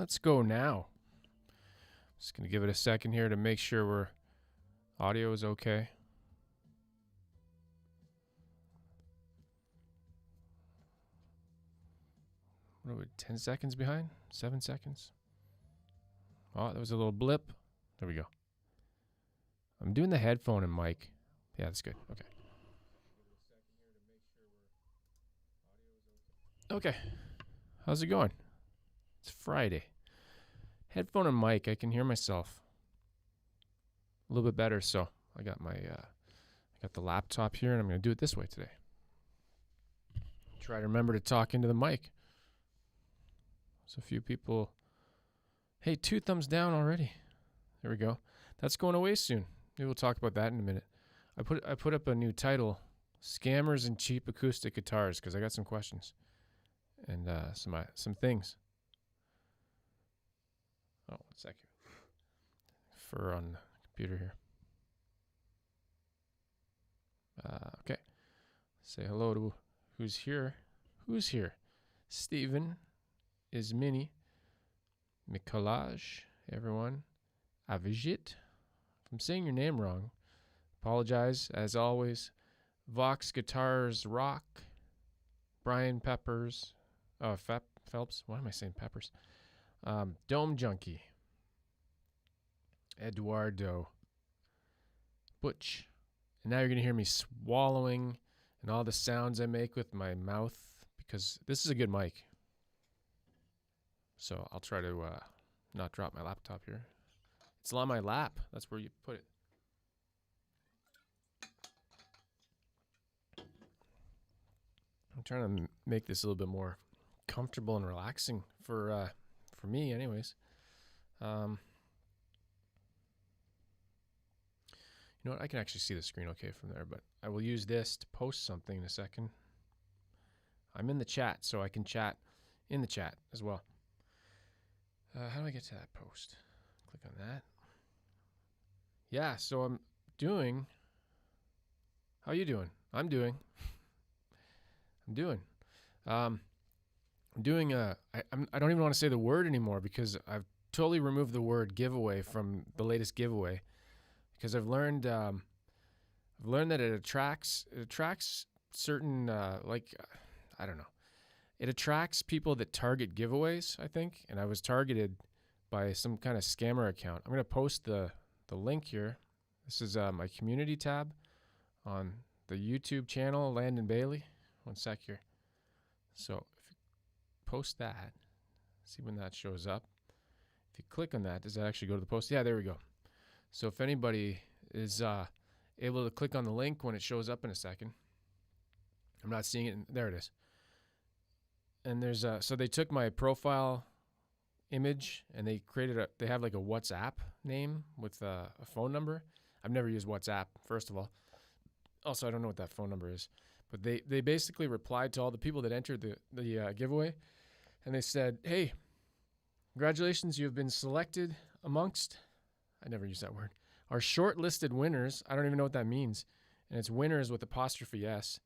Let's go now. Just going to give it a second here to make sure audio is okay. What are we, 10 seconds behind? 7 seconds? Oh, there was a little blip. There we go. I'm doing the headphone and mic. Yeah, that's good. Okay. Okay. How's it going? It's Friday. Headphone and mic. I can hear myself a little bit better. So I got my, I got the laptop here, and I'm going to do it this way today. Try to remember to talk into the mic. So a few people. Hey, 2 thumbs down already. There we go. That's going away soon. Maybe we'll talk about that in a minute. I put up a new title, Scammers and Cheap Acoustic Guitars, because I got some questions and some things. Oh, 1 second. Fur on the computer here. Okay. Say hello to who's here. Who's here? Steven is Mini. Mikolaj, everyone. Avijit. If I'm saying your name wrong, apologize. As always, Vox Guitars Rock. Brian Peppers. Oh, Phelps. Why am I saying Peppers? Dome Junkie. Eduardo. Butch. And now you're going to hear me swallowing and all the sounds I make with my mouth because this is a good mic. So I'll try to not drop my laptop here. It's on my lap. That's where you put it. I'm trying to make this a little bit more comfortable and relaxing for me anyways. You know what? I can actually see the screen okay from there, but I will use this to post something in a second. I'm in the chat, so I can chat in the chat as well. How do I get to that post? Click on that. Yeah, so I'm doing. How you doing? I'm doing. I'm doing. I'm doing a. I don't even want to say the word anymore because I've totally removed the word giveaway from the latest giveaway because I've learned that it attracts certain I don't know. It attracts people that target giveaways, I think, and I was targeted by some kind of scammer account. I'm going to post the link here. This is my community tab on the YouTube channel, Landon Bailey. 1 sec here. So if you post that, see when that shows up. If you click on that, does that actually go to the post? Yeah, there we go. So if anybody is able to click on the link when it shows up in a second. I'm not seeing it. There it is. And there's so they took my profile image and they they have like a WhatsApp name with a phone number. I've never used WhatsApp, first of all. Also, I don't know what that phone number is. But they basically replied to all the people that entered the giveaway. And they said, hey, congratulations, you have been selected amongst, I never use that word, our shortlisted winners. I don't even know what that means. And it's winners with apostrophe S.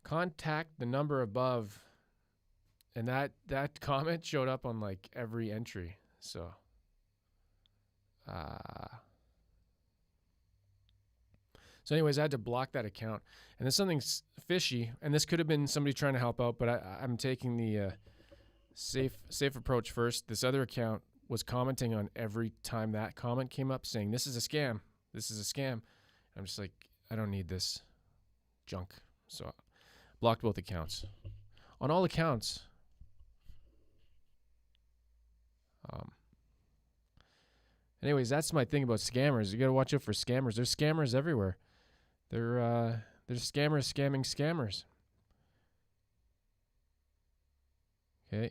Contact the number above. And that comment showed up on like every entry. So, anyways, I had to block that account. And there's something fishy. And this could have been somebody trying to help out, but I'm taking the safe approach first. This other account was commenting on every time that comment came up saying, this is a scam. This is a scam. I'm just like, I don't need this junk. So I blocked both accounts. On all accounts. Anyways, that's my thing about scammers. You got to watch out for scammers. There's scammers everywhere. There's scammers scamming scammers. Okay.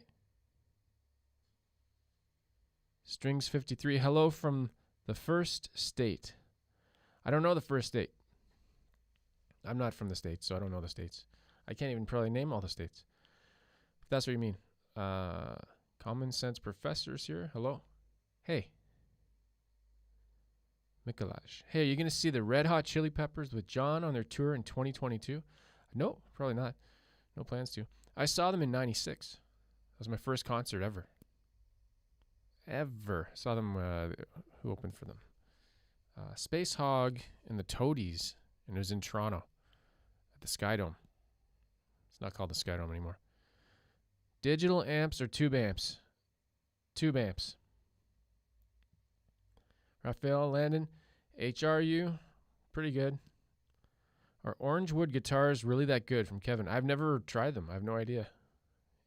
Strings 53. Hello from the first state. I don't know the first state. I'm not from the States, so I don't know the states. I can't even probably name all the states. If that's what you mean. Common sense professors here. Hello. Hey. Mikolaj. Hey, are you going to see the Red Hot Chili Peppers with John on their tour in 2022? No, probably not. No plans to. I saw them in 96. That was my first concert ever. ever. Saw them, who opened for them? Space Hog and the Toadies, and it was in Toronto at the Sky Dome. It's not called the Sky Dome anymore. Digital amps or tube amps? Tube amps. Raphael, Landon, HRU, pretty good. Are orange wood guitars really that good? From Kevin. I've never tried them. I have no idea.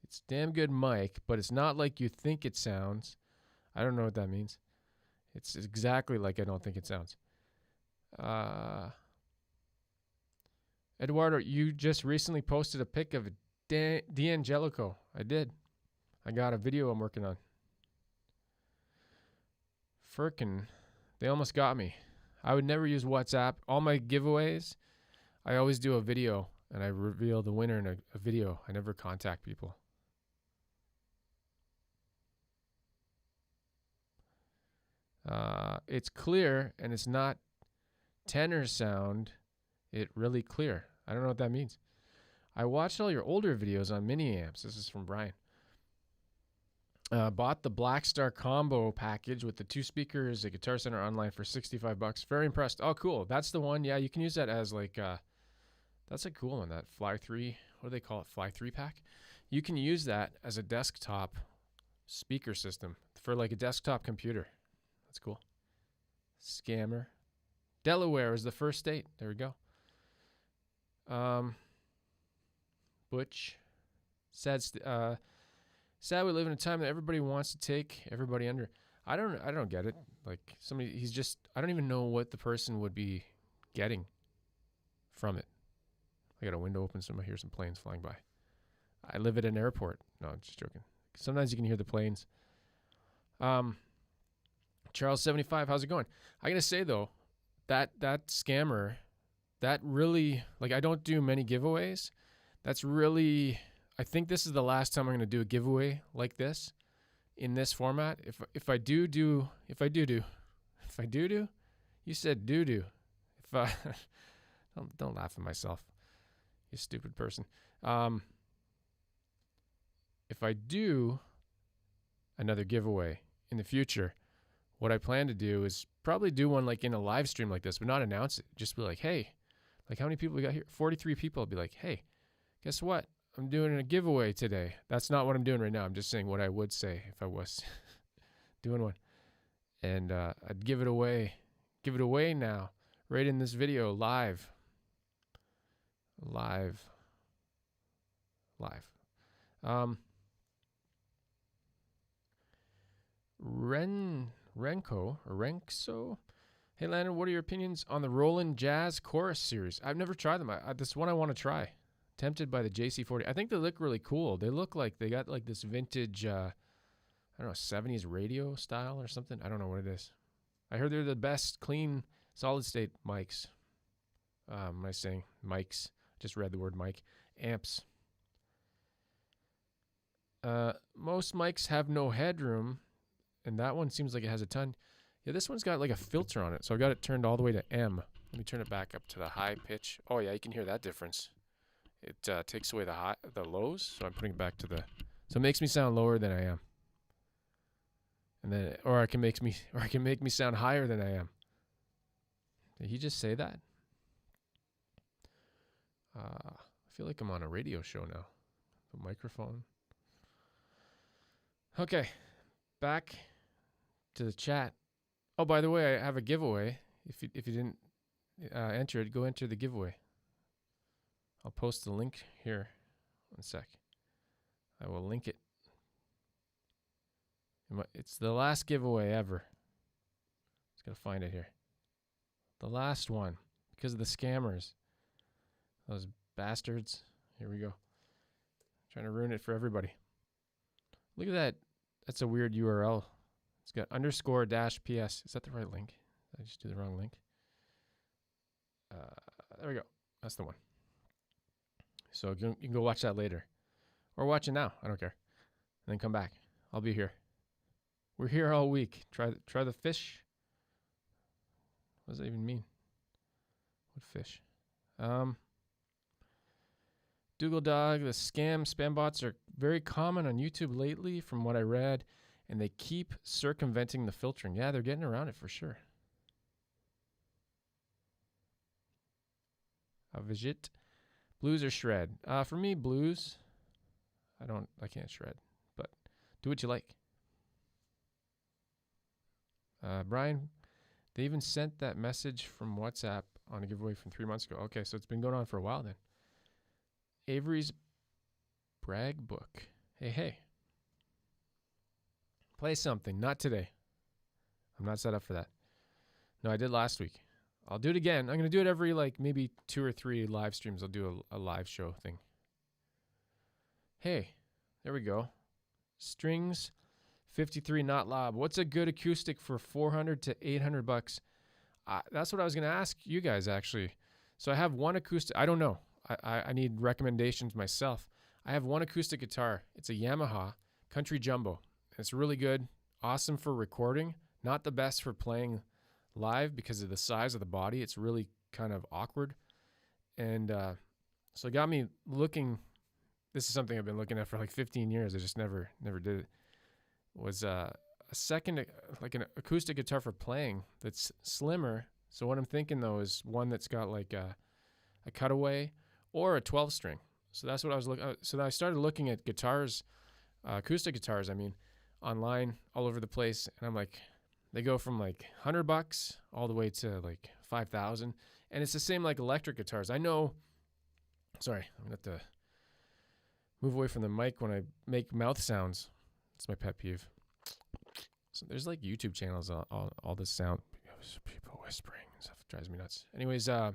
It's damn good mic, but it's not like you think it sounds. I don't know what that means. It's exactly like I don't think it sounds. Eduardo, you just recently posted a pic of D'Angelico. I did. I got a video I'm working on. Firkin, they almost got me. I would never use WhatsApp. All my giveaways, I always do a video, and I reveal the winner in a video. I never contact people. It's clear, and it's not tenor sound. It really clear. I don't know what that means. I watched all your older videos on mini amps. This is from Brian. Bought the Blackstar combo package with the 2 speakers, a Guitar Center online for $65. Very impressed. Oh, cool. That's the one. Yeah, you can use that as like, that's a cool one, that Fly 3. What do they call it? Fly 3 pack. You can use that as a desktop speaker system for like a desktop computer. That's cool. Scammer. Delaware is the first state. There we go. Butch. Sad we live in a time that everybody wants to take everybody under. I don't get it. Like somebody, I don't even know what the person would be getting from it. I got a window open, so I hear some planes flying by. I live at an airport. No, I'm just joking. Sometimes you can hear the planes. Charles 75, how's it going? I gotta say though, that scammer, that really, like, I don't do many giveaways. That's really, I think this is the last time I'm gonna do a giveaway like this in this format. If I do, you said do. If I don't laugh at myself, you stupid person. If I do another giveaway in the future, what I plan to do is probably do one like in a live stream like this, but not announce it. Just be like, hey, like how many people we got here? 43 people. I'll be like, hey, guess what? I'm doing a giveaway today. That's not what I'm doing right now. I'm just saying what I would say if I was doing one. And I'd give it away. Give it away now. Right in this video, live. Renko. Hey Landon, what are your opinions on the Roland Jazz Chorus series? I've never tried them. This one I want to try. Tempted by the JC40. I think they look really cool. They look like they got like this vintage, I don't know, 70s radio style or something. I don't know what it is. I heard they're the best clean solid state mics. Am I saying mics? Just read the word mic. Amps. Most mics have no headroom, and that one seems like it has a ton. Yeah, this one's got like a filter on it, so I've got it turned all the way to M. Let me turn it back up to the high pitch. Oh yeah, you can hear that difference. It takes away the lows, so I'm putting it back to the. So it makes me sound lower than I am, and then or it can make me sound higher than I am. Did he just say that? I feel like I'm on a radio show now. The microphone. Okay, back to the chat. Oh, by the way, I have a giveaway. If you didn't enter it, go enter the giveaway. I'll post the link here. 1 sec. I will link it. It's the last giveaway ever. Just gotta find it here. The last one because of the scammers. Those bastards. Here we go. Trying to ruin it for everybody. Look at that. That's a weird URL. It's got _-PS. Is that the right link? Did I just do the wrong link? There we go. That's the one. So you can go watch that later. Or watch it now. I don't care. And then come back. I'll be here. We're here all week. Try the fish. What does that even mean? What fish? Dougal Dog, the spam bots are very common on YouTube lately from what I read. and they keep circumventing the filtering. Yeah, they're getting around it for sure. Avijit. Blues or shred? For me, blues. I can't shred, but do what you like. Brian, they even sent that message from WhatsApp on a giveaway from 3 months ago. Okay, so it's been going on for a while then. Avery's brag book. Hey. Play something. Not today. I'm not set up for that. No, I did last week. I'll do it again. I'm going to do it every maybe 2 or 3 live streams. I'll do a live show thing. Hey, there we go. Strings, 53 knot lob. What's a good acoustic for $400 to $800? That's what I was going to ask you guys, actually. So I have one acoustic. I don't know. I need recommendations myself. I have one acoustic guitar. It's a Yamaha Country Jumbo. It's really good. Awesome for recording. Not the best for playing live because of the size of the body. It's really kind of awkward. And so it got me looking. This is something I've been looking at for 15 years. I just never did it. Was a second, an acoustic guitar for playing that's slimmer. So what I'm thinking though is one that's got a cutaway or a 12 string. So that's what I was looking. So I started looking at guitars, acoustic guitars. I mean, online all over the place, and I'm like, they go from $100 all the way to $5,000, and it's the same electric guitars. I know. Sorry, I'm gonna have to move away from the mic when I make mouth sounds. It's my pet peeve. So there's YouTube channels all this sound, people whispering and stuff. It drives me nuts. Anyways, I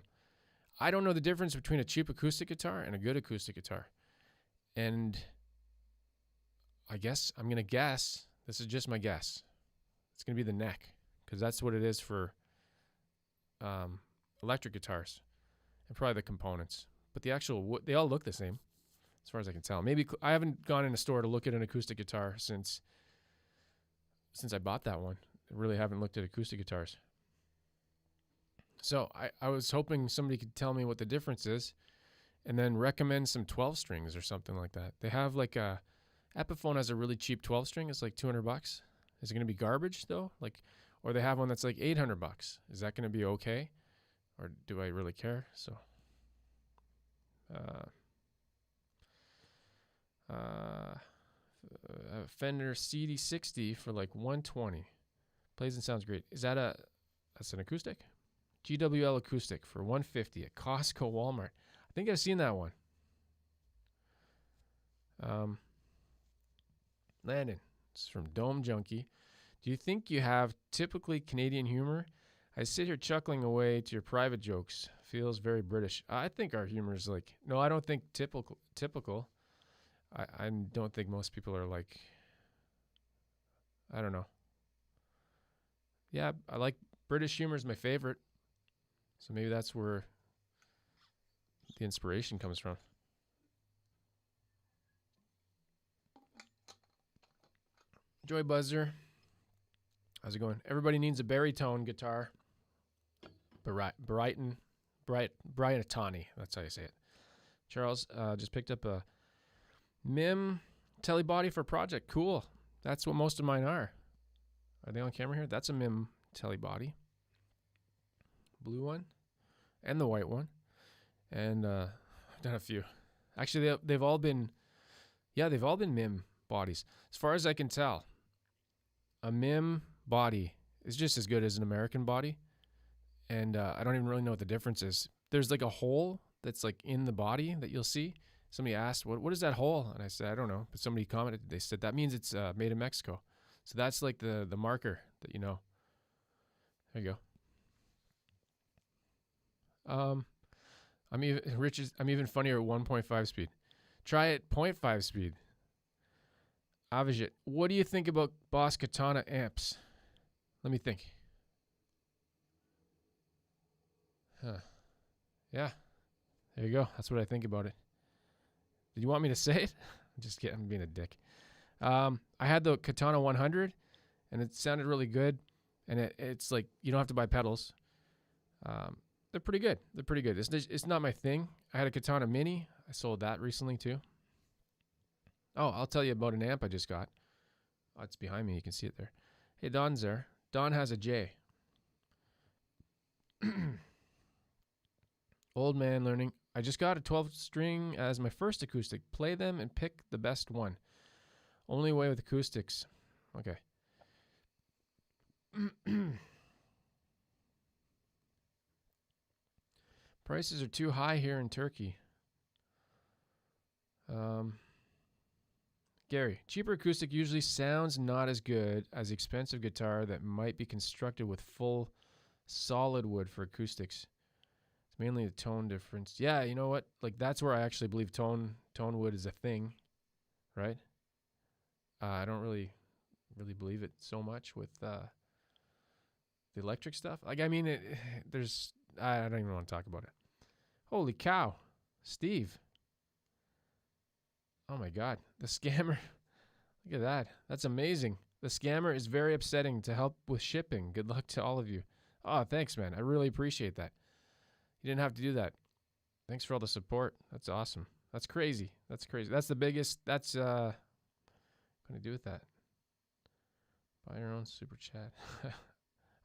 don't know the difference between a cheap acoustic guitar and a good acoustic guitar, and I guess I'm gonna guess. This is just my guess. It's going to be the neck, because that's what it is for electric guitars, and probably the components. But the actual they all look the same, as far as I can tell. Maybe I haven't gone in a store to look at an acoustic guitar since I bought that one. I really haven't looked at acoustic guitars. So I was hoping somebody could tell me what the difference is, and then recommend some 12 strings or something like that. They have Epiphone has a really cheap 12 string. It's $200. Is it going to be garbage though? Or they have one that's $800. Is that going to be okay? Or do I really care? So, Fender CD60 for $120. Plays and sounds great. Is that's an acoustic? GWL acoustic for $150 at Costco, Walmart. I think I've seen that one. Landon, it's from Dome Junkie. Do you think you have typically Canadian humor? I sit here chuckling away to your private jokes. Feels very British. I think our humor is no, I don't think typical. I don't think most people are I don't know. Yeah, I like British humor is my favorite. So maybe that's where the inspiration comes from. Joy Buzzer. How's it going? Everybody needs a baritone guitar. Brighton Atani. That's how you say it. Charles just picked up a MIM Tele body for project. Cool. That's what most of mine are. Are they on camera here? That's a MIM Tele body. Blue one and the white one. And I've done a few. Actually, they've all been MIM bodies. As far as I can tell, a MIM body is just as good as an American body. And I don't even really know what the difference is. There's a hole that's in the body that you'll see. Somebody asked, what is that hole? And I said, I don't know. But somebody commented, they said, that means it's made in Mexico. So that's the marker that you know. There you go. I'm even funnier at 1.5 speed. Try it 0.5 speed. Avijit, what do you think about Boss Katana amps? Let me think. Yeah. There you go. That's what I think about it. Did you want me to say it? I'm just kidding. I'm being a dick. I had the Katana 100, and it sounded really good. And it's you don't have to buy pedals. They're pretty good. It's not my thing. I had a Katana Mini. I sold that recently too. Oh, I'll tell you about an amp I just got. Oh, it's behind me. You can see it there. Hey, Don's there. Don has a J. Old man learning. I just got a 12 string as my first acoustic. Play them and pick the best one. Only way with acoustics. Okay. Prices are too high here in Turkey. Gary, cheaper acoustic usually sounds not as good as the expensive guitar that might be constructed with full solid wood for acoustics. It's mainly the tone difference. Yeah, you know what? Like that's where I actually believe tone wood is a thing, right? I don't really believe it so much with the electric stuff. Like I mean, I don't even want to talk about it. Holy cow, Steve. Oh my God, the scammer. Look at that. That's amazing. The scammer is very upsetting to help with shipping. Good luck to all of you. Oh, thanks, man. I really appreciate that. You didn't have to do that. Thanks for all the support. That's awesome. That's crazy. That's crazy. That's the biggest. That's what can I do with that? Buy your own super chat. I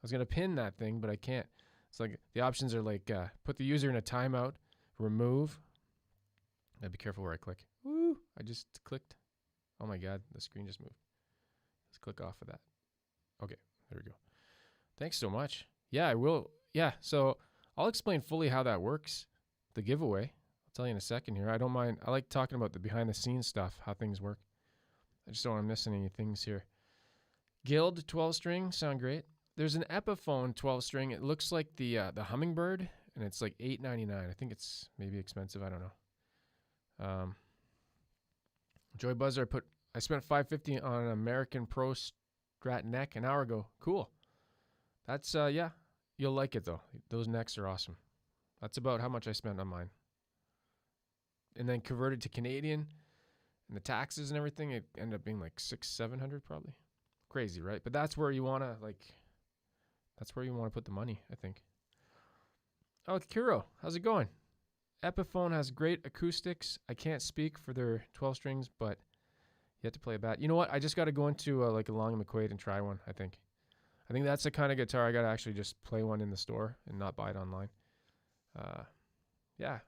was going to pin that thing, but I can't. It's like the options are like put the user in a timeout, remove. Gotta be careful where I click. Woo! I just clicked. Oh my God, the screen just moved. Let's click off of that. Okay, there we go. Thanks so much. Yeah, I will. Yeah, so I'll explain fully how that works. The giveaway. I'll tell you in a second here. I don't mind. I like talking about the behind the scenes stuff, how things work. I just don't want to miss any things here. Guild 12 string, sound great. There's an Epiphone 12 string. It looks like the Hummingbird, and it's like $8.99. I think it's maybe expensive. I don't know. Joy Buzzer, I spent $5.50 on an American Pro Strat neck an hour ago. Cool. That's yeah, you'll like it though. Those necks are awesome. That's about how much I spent on mine. And then converted to Canadian, and the taxes and everything, it ended up being like $600-700 probably. Crazy, right? But that's where you wanna put the money, I think. Oh, Kero, how's it going? Epiphone has great acoustics. I can't speak for their 12 strings, but you have to play a bat. You know what? I just got to go into like a Long & McQuaid and try one, I think. I think that's the kind of guitar I got to actually just play one in the store and not buy it online. Yeah.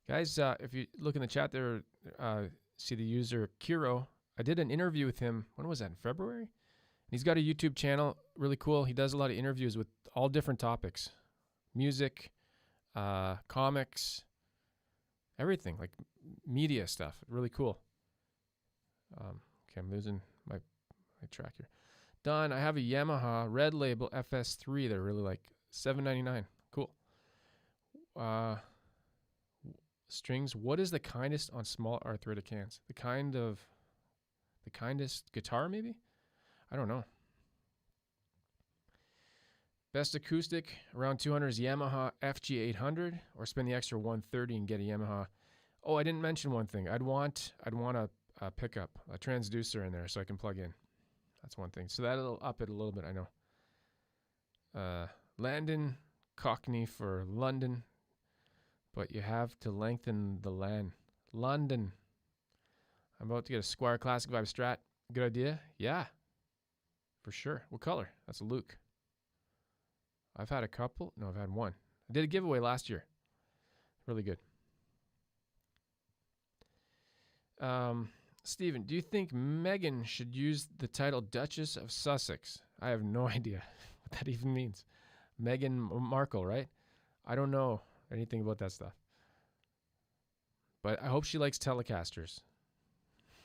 Guys, if you look in the chat there, see the user Kero. I did an interview with him. When was that? In February? He's got a YouTube channel, really cool. He does a lot of interviews with all different topics. Music, comics, everything, like media stuff. Really cool. Okay, I'm losing my track here. Don, I have a Yamaha Red Label FS3. They're really like $7.99. Cool. Strings, what is the kindest on small arthritic hands? The kindest guitar, maybe? I don't know. Best acoustic around 200 is Yamaha FG800, or spend the extra 130 and get a Yamaha. Oh, I didn't mention one thing. I'd want a pickup, a transducer in there so I can plug in. That's one thing. So that'll up it a little bit, I know. Landon, Cockney for London, but you have to lengthen the LAN. London. I'm about to get a Squire Classic Vibe Strat. Good idea? Yeah. For sure. What color? That's a Luke. I've had a couple. No, I've had one. I did a giveaway last year. Really good. Steven, do you think Meghan should use the title Duchess of Sussex? I have no idea what that even means. Meghan Markle, right? I don't know anything about that stuff. But I hope she likes Telecasters.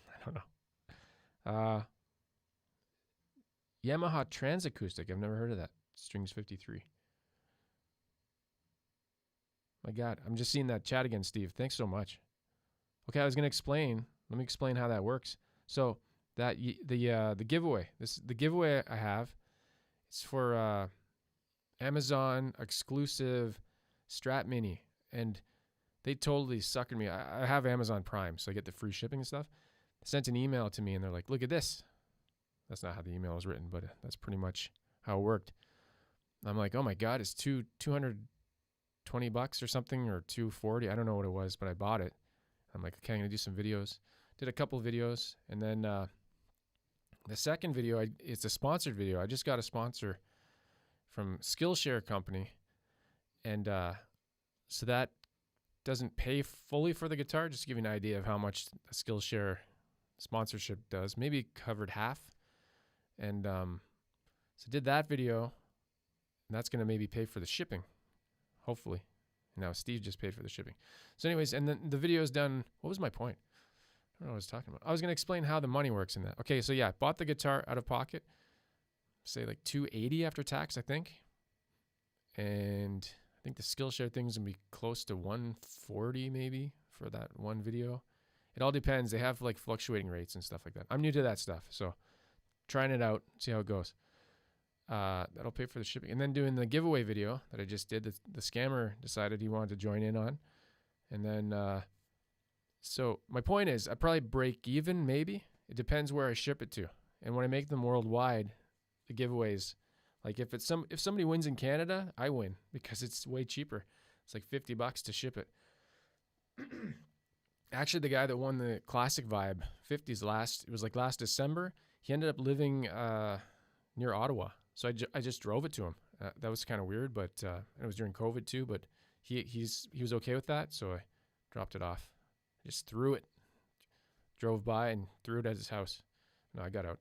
I don't know. Yamaha Transacoustic. I've never heard of that. Strings 53. My God, I'm just seeing that chat again, Steve. Thanks so much. Okay, I was going to explain. Let me explain how that works. So that the giveaway. The giveaway I have. It's for Amazon exclusive Strat Mini, and they totally suckered me. I have Amazon Prime, so I get the free shipping and stuff. They sent an email to me, and they're like, "Look at this." That's not how the email was written, but that's pretty much how it worked. I'm like, oh my God, it's $220 or something, or $240. I don't know what it was, but I bought it. I'm like, okay, I'm going to do some videos. Did a couple videos. And then the second video, it's a sponsored video. I just got a sponsor from Skillshare company. And so that doesn't pay fully for the guitar. Just to give you an idea of how much a Skillshare sponsorship does. Maybe covered half. And so did that video. And that's going to maybe pay for the shipping. Hopefully. Now Steve just paid for the shipping. So anyways, and then the video is done. What was my point? I don't know what I was talking about. I was going to explain how the money works in that. Okay, so yeah, I bought the guitar out of pocket. Say like $280 after tax, I think. And I think the Skillshare thing's going to be close to $140 maybe for that one video. It all depends. They have like fluctuating rates and stuff like that. I'm new to that stuff, so trying it out, see how it goes. That'll pay for the shipping. And then doing the giveaway video that I just did, the scammer decided he wanted to join in on. And then, so my point is, I probably break even, maybe. It depends where I ship it to. And when I make them worldwide, the giveaways, like if somebody wins in Canada, I win because it's way cheaper. It's like $50 to ship it. Actually, the guy that won the Classic Vibe 50s it was like last December, he ended up living near Ottawa. So I just drove it to him. That was kind of weird, but it was during COVID too. But he was okay with that, so I dropped it off. Just threw it, drove by and threw it at his house. No, I got out.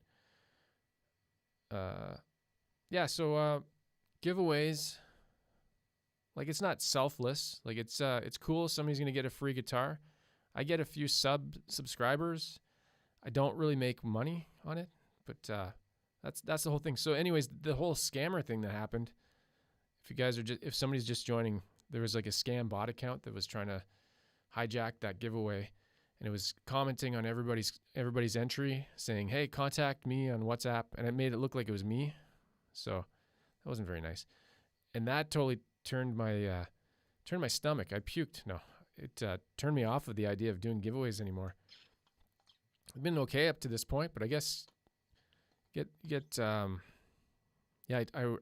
Yeah. So giveaways, like it's not selfless. Like it's cool. Somebody's gonna get a free guitar. I get a few subscribers. I don't really make money on it, but that's the whole thing. So anyways, the whole scammer thing that happened, if somebody's just joining, there was like a scam bot account that was trying to hijack that giveaway, and it was commenting on everybody's entry saying, hey, contact me on WhatsApp, and it made it look like it was me. So that wasn't very nice. And that totally turned my stomach. I puked. No, it turned me off of the idea of doing giveaways anymore. I've been okay up to this point, but I guess I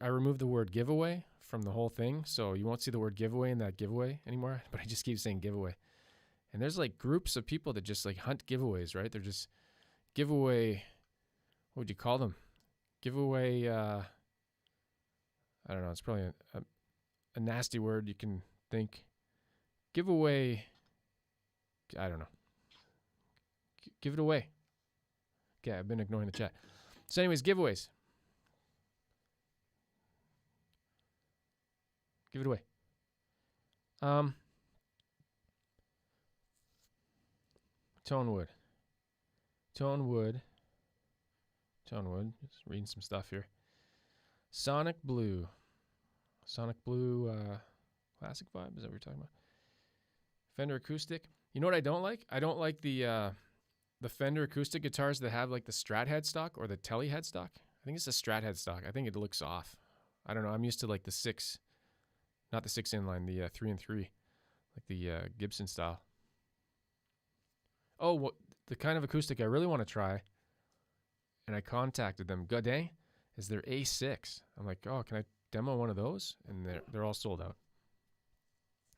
removed the word giveaway from the whole thing, so you won't see the word giveaway in that giveaway anymore, but I just keep saying giveaway. And there's like groups of people that just like hunt giveaways, right? They're just giveaway, what would you call them? Giveaway, I don't know, it's probably a nasty word you can think. Giveaway, I don't know. Give it away. Okay, I've been ignoring the chat. So anyways, giveaways. Give it away. Tonewood. Just reading some stuff here. Sonic Blue. Classic Vibe. Is that what we're talking about? Fender Acoustic. You know what I don't like? I don't like the Fender Acoustic guitars that have like the Strat headstock or the Tele headstock. I think it's the Strat headstock. I think it looks off. I don't know. I'm used to like the 6, not the 6 inline, the 3 and 3, like the Gibson style. Oh, well, the kind of acoustic I really want to try, and I contacted them. Godin is their A6. I'm like, oh, can I demo one of those? And they're all sold out.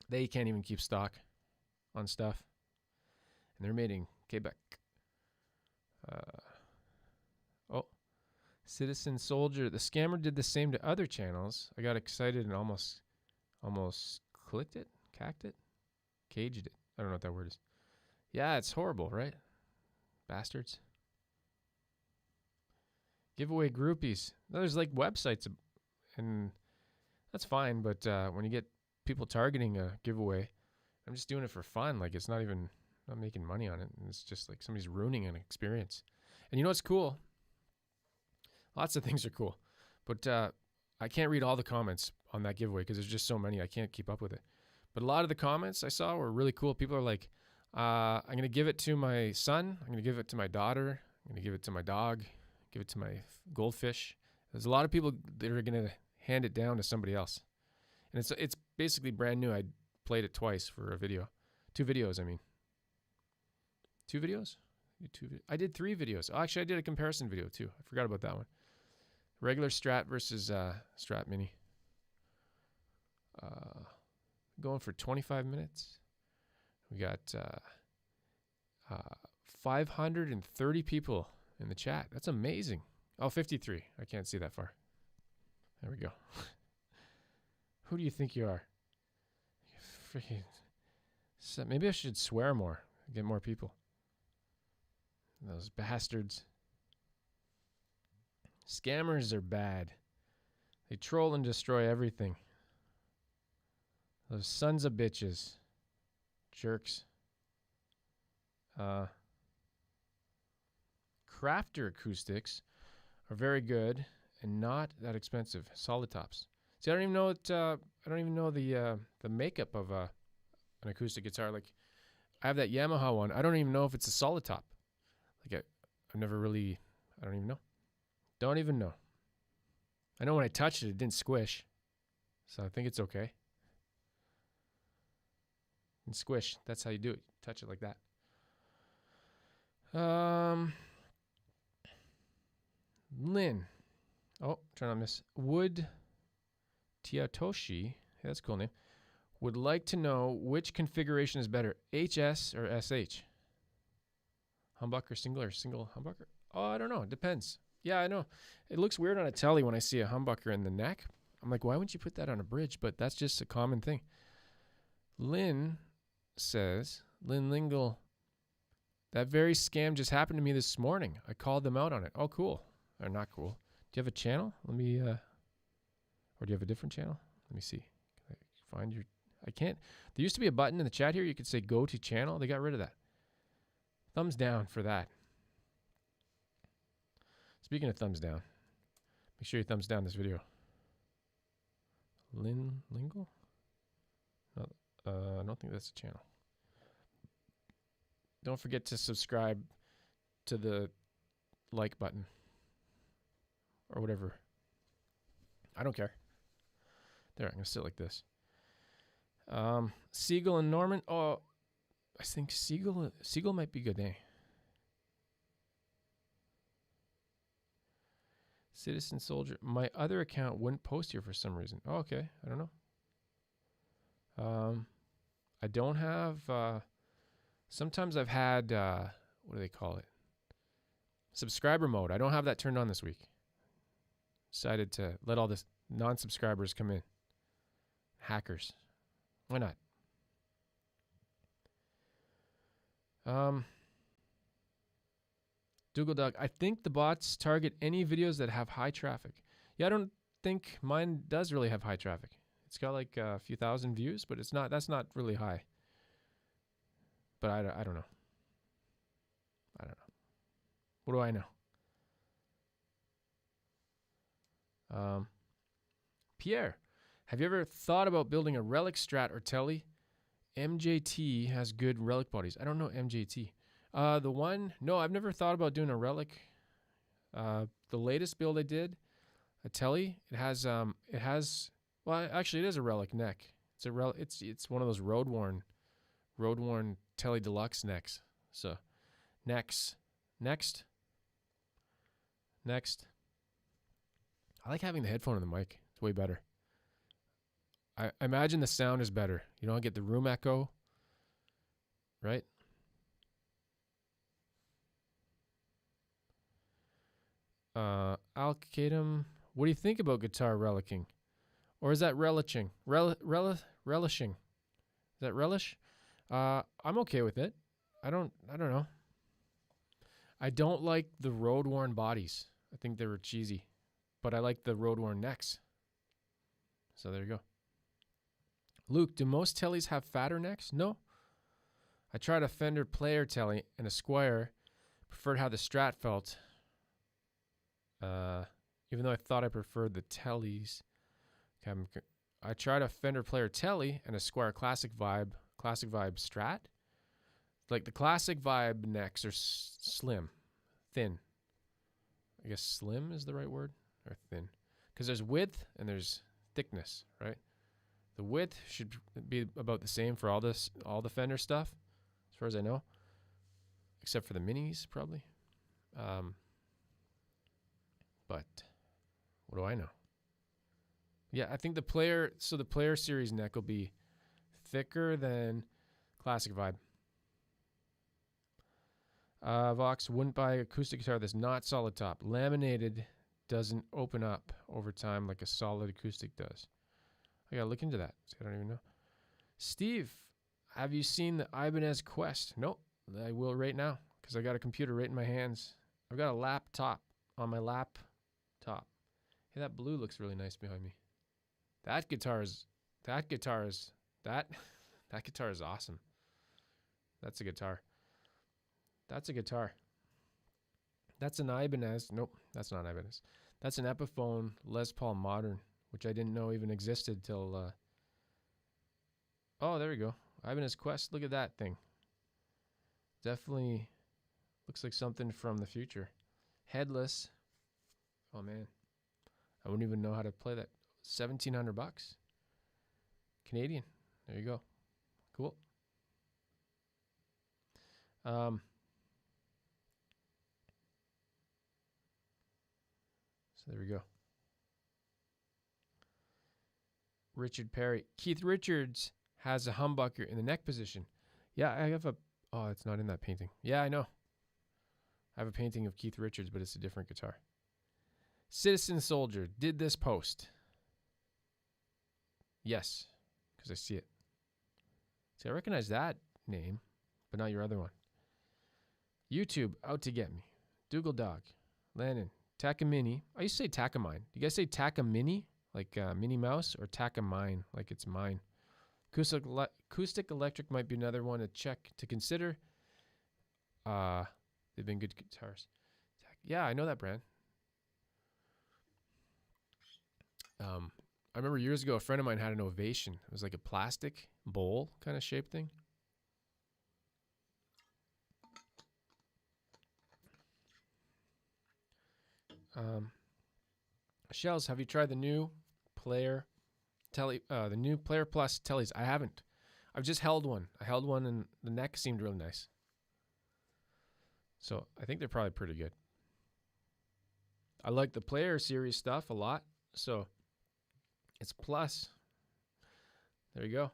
They can't even keep stock on stuff, and they're made in Quebec. Citizen Soldier. The scammer did the same to other channels. I got excited and almost clicked it, cacked it, caged it. I don't know what that word is. Yeah, it's horrible, right? Bastards. Giveaway groupies. There's like websites, and that's fine, but when you get people targeting a giveaway, I'm just doing it for fun. Like it's not making money on it. It's just like somebody's ruining an experience. And you know what's cool? Lots of things are cool, but I can't read all the comments on that giveaway because there's just so many. I can't keep up with it. But a lot of the comments I saw were really cool. People are like, I'm going to give it to my son. I'm going to give it to my daughter. I'm going to give it to my dog. Give it to my goldfish. There's a lot of people that are going to hand it down to somebody else. And it's basically brand new. I played it twice for a video. 2 videos, I mean. 2 videos? I did 3 videos. Oh, actually, I did a comparison video too. I forgot about that one. Regular Strat versus Strat Mini. Going for 25 minutes. We got 530 people in the chat. That's amazing. Oh, 53. I can't see that far. There we go. Who do you think you are? Freaking. So maybe I should swear more. Get more people. Those bastards. Scammers are bad. They troll and destroy everything. Those sons of bitches. Jerks. Crafter acoustics are very good and not that expensive. Solid tops. See, I don't even know what, I don't even know the makeup of an acoustic guitar. Like, I have that Yamaha one. I don't even know if it's a solid top. Like, I've never really. I don't even know. Don't even know. I know when I touched it, it didn't squish, so I think it's okay. And squish. That's how you do it. Touch it like that. Lynn. Oh, trying to miss. Wood Tiatoshi. Hey, that's a cool name. Would like to know which configuration is better, HS or SH? Humbucker single or single humbucker? Oh, I don't know. It depends. Yeah, I know. It looks weird on a Tele when I see a humbucker in the neck. I'm like, why wouldn't you put that on a bridge? But that's just a common thing. Lynn says, Lynn Lingle, that very scam just happened to me this morning. I called them out on it. Oh, cool. Or not cool. Do you have a channel? Let me, or do you have a different channel? Let me see. Can I find your, I can't. There used to be a button in the chat here. You could say go to channel. They got rid of that. Thumbs down for that. Speaking of thumbs down, make sure you thumbs down this video. Lynn Lingle? No, I don't think that's a channel. Don't forget to subscribe to the like button. Or whatever. I don't care. There, I'm going to sit like this. Siegel and Norman. Oh, I think Siegel might be good, eh? Citizen Soldier. My other account wouldn't post here for some reason. Oh, okay. I don't know. I don't have... sometimes I've had... what do they call it? Subscriber mode. I don't have that turned on this week. Decided to let all the non-subscribers come in. Hackers. Why not? Dougal Dog, I think the bots target any videos that have high traffic. Yeah, I don't think mine does really have high traffic. It's got like a few thousand views, but it's not. That's not really high. But I don't know. I don't know. What do I know? Pierre, have you ever thought about building a relic Strat or Tele? MJT has good relic bodies. I don't know MJT. The one, no, I've never thought about doing a relic. The latest build I did, a Tele, it has, well, actually it is a relic neck. It's one of those road worn Tele Deluxe necks. So, next. I like having the headphone on the mic. It's way better. I imagine the sound is better. You don't get the room echo, right? Alcatum, what do you think about guitar relicking? Or is that relishing? Relishing. Is that relish? I'm okay with it. I don't know. I don't like the road worn bodies. I think they were cheesy. But I like the road worn necks. So there you go. Luke, do most Teles have fatter necks? No. I tried a Fender Player Tele and a Squire. Preferred how the Strat felt. Even though I thought I preferred the Teles. I tried a Fender Player Tele and a Squire Classic Vibe Strat. Like the Classic Vibe necks are slim, thin. I guess slim is the right word, or thin. Because there's width and there's thickness, right? The width should be about the same for all the Fender stuff, as far as I know, except for the minis, probably. But what do I know? Yeah, I think the Player Series neck will be thicker than Classic Vibe. Vox, wouldn't buy acoustic guitar that's not solid top. Laminated doesn't open up over time like a solid acoustic does. I gotta look into that. I don't even know. Steve, have you seen the Ibanez Quest? Nope. I will right now because I got a computer right in my hands. I've got a laptop on my laptop. Hey, that blue looks really nice behind me. That guitar is awesome. That's a guitar. That's a guitar. That's an Ibanez. Nope, that's not Ibanez. That's an Epiphone Les Paul Modern, which I didn't know even existed till... Oh, there we go. Ibanez Quest. Look at that thing. Definitely looks like something from the future. Headless. Oh, man. I wouldn't even know how to play that. $1,700 Canadian. There you go. Cool. So there we go. Richard Perry. Keith Richards has a humbucker in the neck position. Yeah, I have a... Oh, it's not in that painting. Yeah, I know. I have a painting of Keith Richards, but it's a different guitar. Citizen Soldier did this post. Yes, because I see it. See, I recognize that name, but not your other one. YouTube, out to get me. Dougal Dog, Landon, Takamine. I used to say Takamine. Do you guys say Takamine, like Minnie Mouse, or Takamine, like it's mine? Acoustic Electric might be another one to check, to consider. They've been good guitars. Yeah, I know that brand. I remember years ago, a friend of mine had an Ovation. It was like a plastic bowl kind of shaped thing. Shells, have you tried the new Player Tele, the new Player Plus Teles? I haven't. I've just held one. I held one and the neck seemed really nice. So I think they're probably pretty good. I like the Player series stuff a lot. So it's Plus. There you go.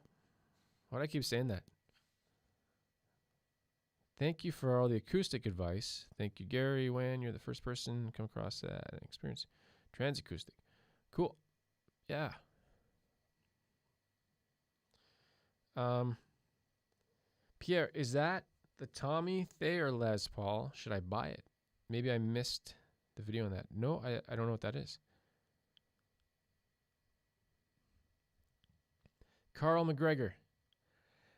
Why do I keep saying that? Thank you for all the acoustic advice. Thank you, Gary Wan. You're the first person to come across that experience. Transacoustic. Cool. Yeah. Pierre, is that the Tommy Thayer Les Paul? Should I buy it? Maybe I missed the video on that. No, I don't know what that is. Carl McGregor.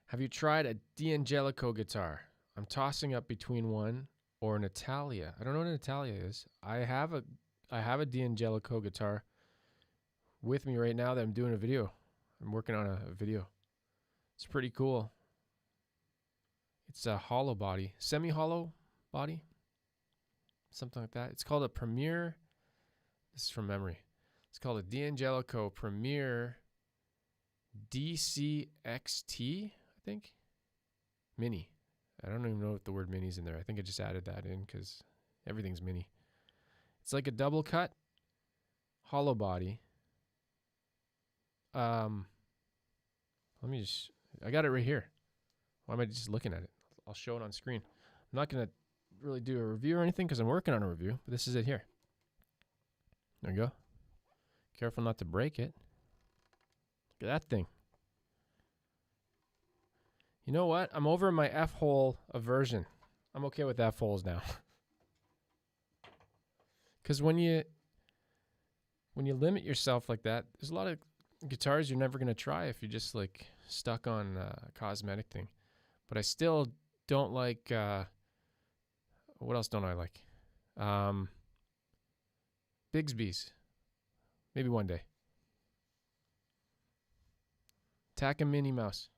Have you tried a D'Angelico guitar? I'm tossing up between one or an Italia. I don't know what an Italia is. I have a D'Angelico guitar with me right now that I'm doing a video. I'm working on a video. It's pretty cool. It's a hollow body, semi-hollow body, something like that. It's called a Premier. This is from memory. It's called a D'Angelico Premier DCXT, I think. Mini. I don't even know if the word mini's in there. I think I just added that in because everything's mini. It's like a double cut, hollow body. Let me just... I got it right here. Why am I just looking at it? I'll show it on screen. I'm not going to really do a review or anything because I'm working on a review, but this is it here. There you go. Careful not to break it. Look at that thing. You know what? I'm over my F-hole aversion. I'm okay with F-holes now. Because when you limit yourself like that, there's a lot of guitars you're never going to try if you're just like stuck on a cosmetic thing. But I still don't like, what else don't I like? Bigsby's. Maybe one day. Takamine mouse.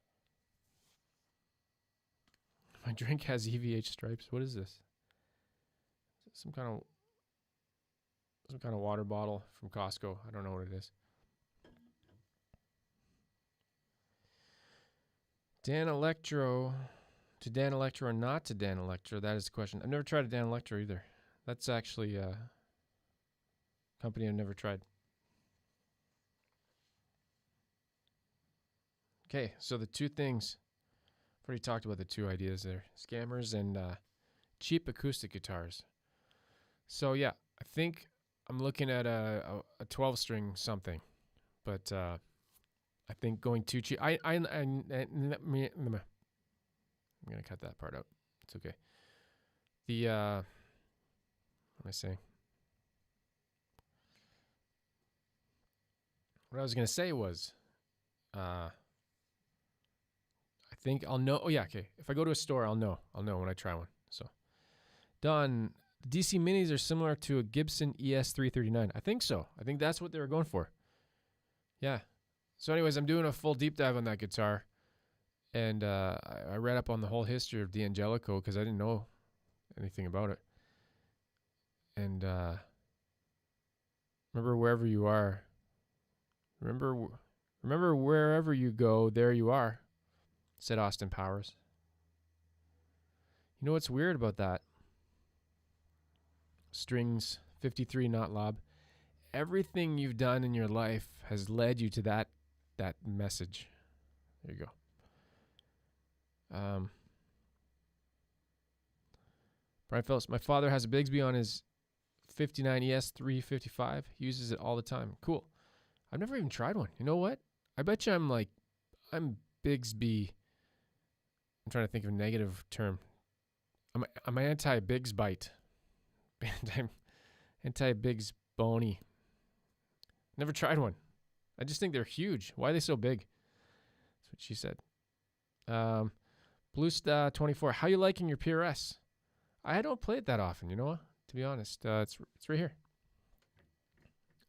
My drink has EVH stripes. What is this? Some kind of water bottle from Costco. I don't know what it is. Dan Electro. To Dan Electro or not to Dan Electro? That is the question. I've never tried a Dan Electro either. That's actually a company I've never tried. Okay, so the two things. I've already talked about the two ideas there. Scammers and cheap acoustic guitars. So yeah, I think I'm looking at a 12 string something, but I think going too cheap. I'm gonna cut that part out. It's okay. The what am I saying? What I was gonna say was, I think I'll know. Oh yeah, okay. If I go to a store, I'll know. I'll know when I try one. So, done. The DC Minis are similar to a Gibson ES339. I think so. I think that's what they were going for. Yeah. So, anyways, I'm doing a full deep dive on that guitar, and I read up on the whole history of D'Angelico because I didn't know anything about it. And remember, wherever you are. Remember, wherever you go, there you are, said Austin Powers. You know what's weird about that? Strings 53 not lob. Everything you've done in your life has led you to that message. There you go. Brian Phillips, my father has a Bigsby on his 59 ES355. He uses it all the time. Cool. I've never even tried one. You know what? I bet you I'm Bigsby. I'm trying to think of a negative term. I'm anti-Bigsbite. Anti-Bigs Bony. Never tried one. I just think they're huge. Why are they so big? That's what she said. Blue Star 24. How you liking your PRS? I don't play it that often, you know, to be honest. It's right here.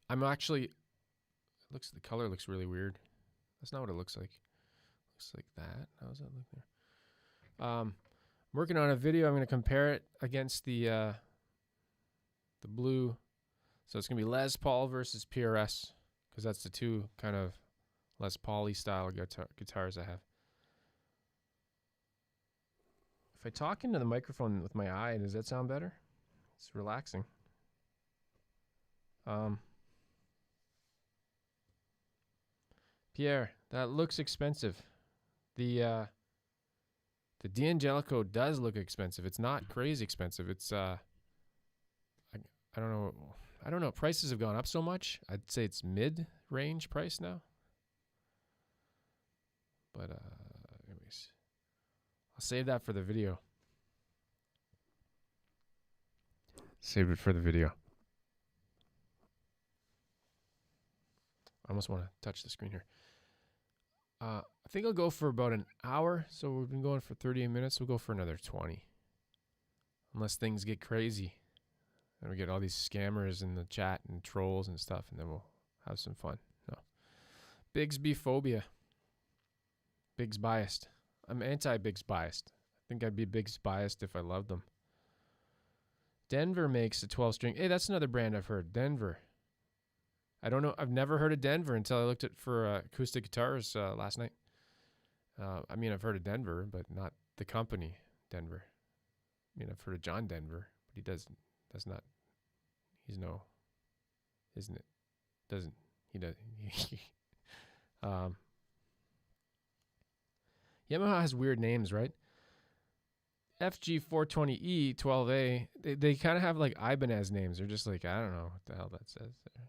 I'm actually... the color looks really weird. That's not what it looks like. Looks like that. How does that look there? I'm working on a video. I'm going to compare it against the blue. So it's going to be Les Paul versus PRS, because that's the two kind of Les Paul-y style guitars I have. If I talk into the microphone with my eye, does that sound better? It's relaxing. Pierre, that looks expensive. The D'Angelico does look expensive. It's not crazy expensive. It's I don't know. I don't know. Prices have gone up so much. I'd say it's mid-range price now. But anyways, I'll save that for the video. Save it for the video. I almost want to touch the screen here. I think I'll go for about an hour. So we've been going for 38 minutes. We'll go for another 20. Unless things get crazy. And we get all these scammers in the chat and trolls and stuff. And then we'll have some fun. No. Bigsby phobia. Bigs biased. I'm anti-Bigs biased. I think I'd be Bigs biased if I loved them. Denver makes a 12-string. Hey, that's another brand I've heard. Denver. I don't know. I've never heard of Denver until I looked at for acoustic guitars last night. I mean, I've heard of Denver, but not the company Denver. I mean, I've heard of John Denver, but he does not. He's no, isn't it? Doesn't he? Does. Yamaha has weird names, right? FG420E 12A. They kind of have like Ibanez names. They're just like, I don't know what the hell that says there.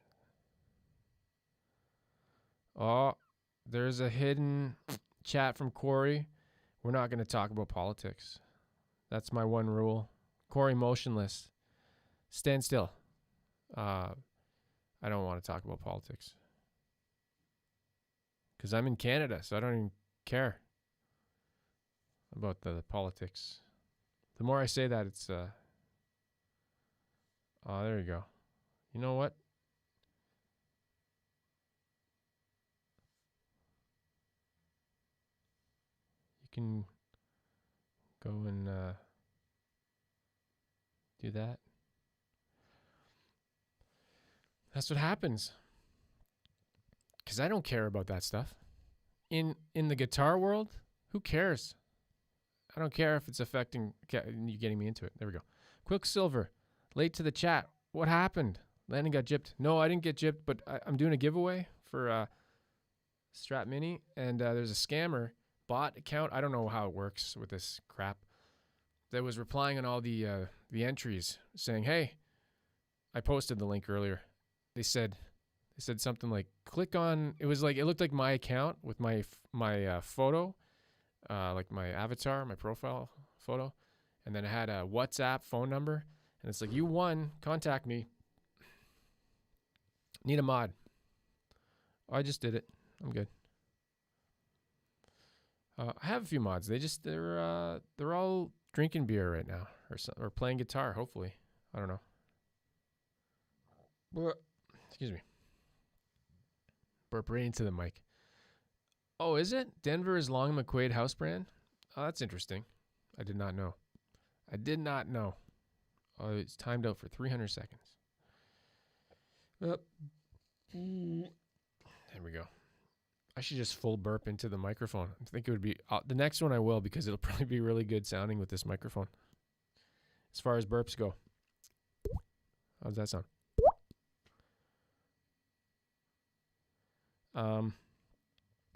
Oh, there's a hidden chat from Corey. We're not going to talk about politics. That's my one rule. Corey, motionless. Stand still. I don't want to talk about politics. Because I'm in Canada, so I don't even care about the politics. The more I say that, it's... oh, there you go. You know what? Can go and do that. That's what happens. Because I don't care about that stuff. In the guitar world, who cares? I don't care if it's affecting you getting me into it. There we go. Quicksilver, late to the chat. What happened? Landon got gypped. No, I didn't get gypped, but I'm doing a giveaway for Strat Mini, and there's a scammer bot account. I don't know how it works with this crap, that was replying on all the entries saying, "Hey, I posted the link earlier." They said something like, "Click on." It was like it looked like my account with my photo, like my avatar, my profile photo, and then it had a WhatsApp phone number, and it's like, "You won. Contact me. Need a mod." Oh, I just did it. I'm good. I have a few mods. They're all drinking beer right now, or playing guitar. Hopefully, I don't know. Excuse me. Burp right into the mic. Oh, is it? Denver is Long McQuaid house brand? Oh, that's interesting. I did not know. Oh, it's timed out for 300 seconds. There we go. I should just full burp into the microphone. I think it would be... the next one I will, because it'll probably be really good sounding with this microphone. As far as burps go. How does that sound?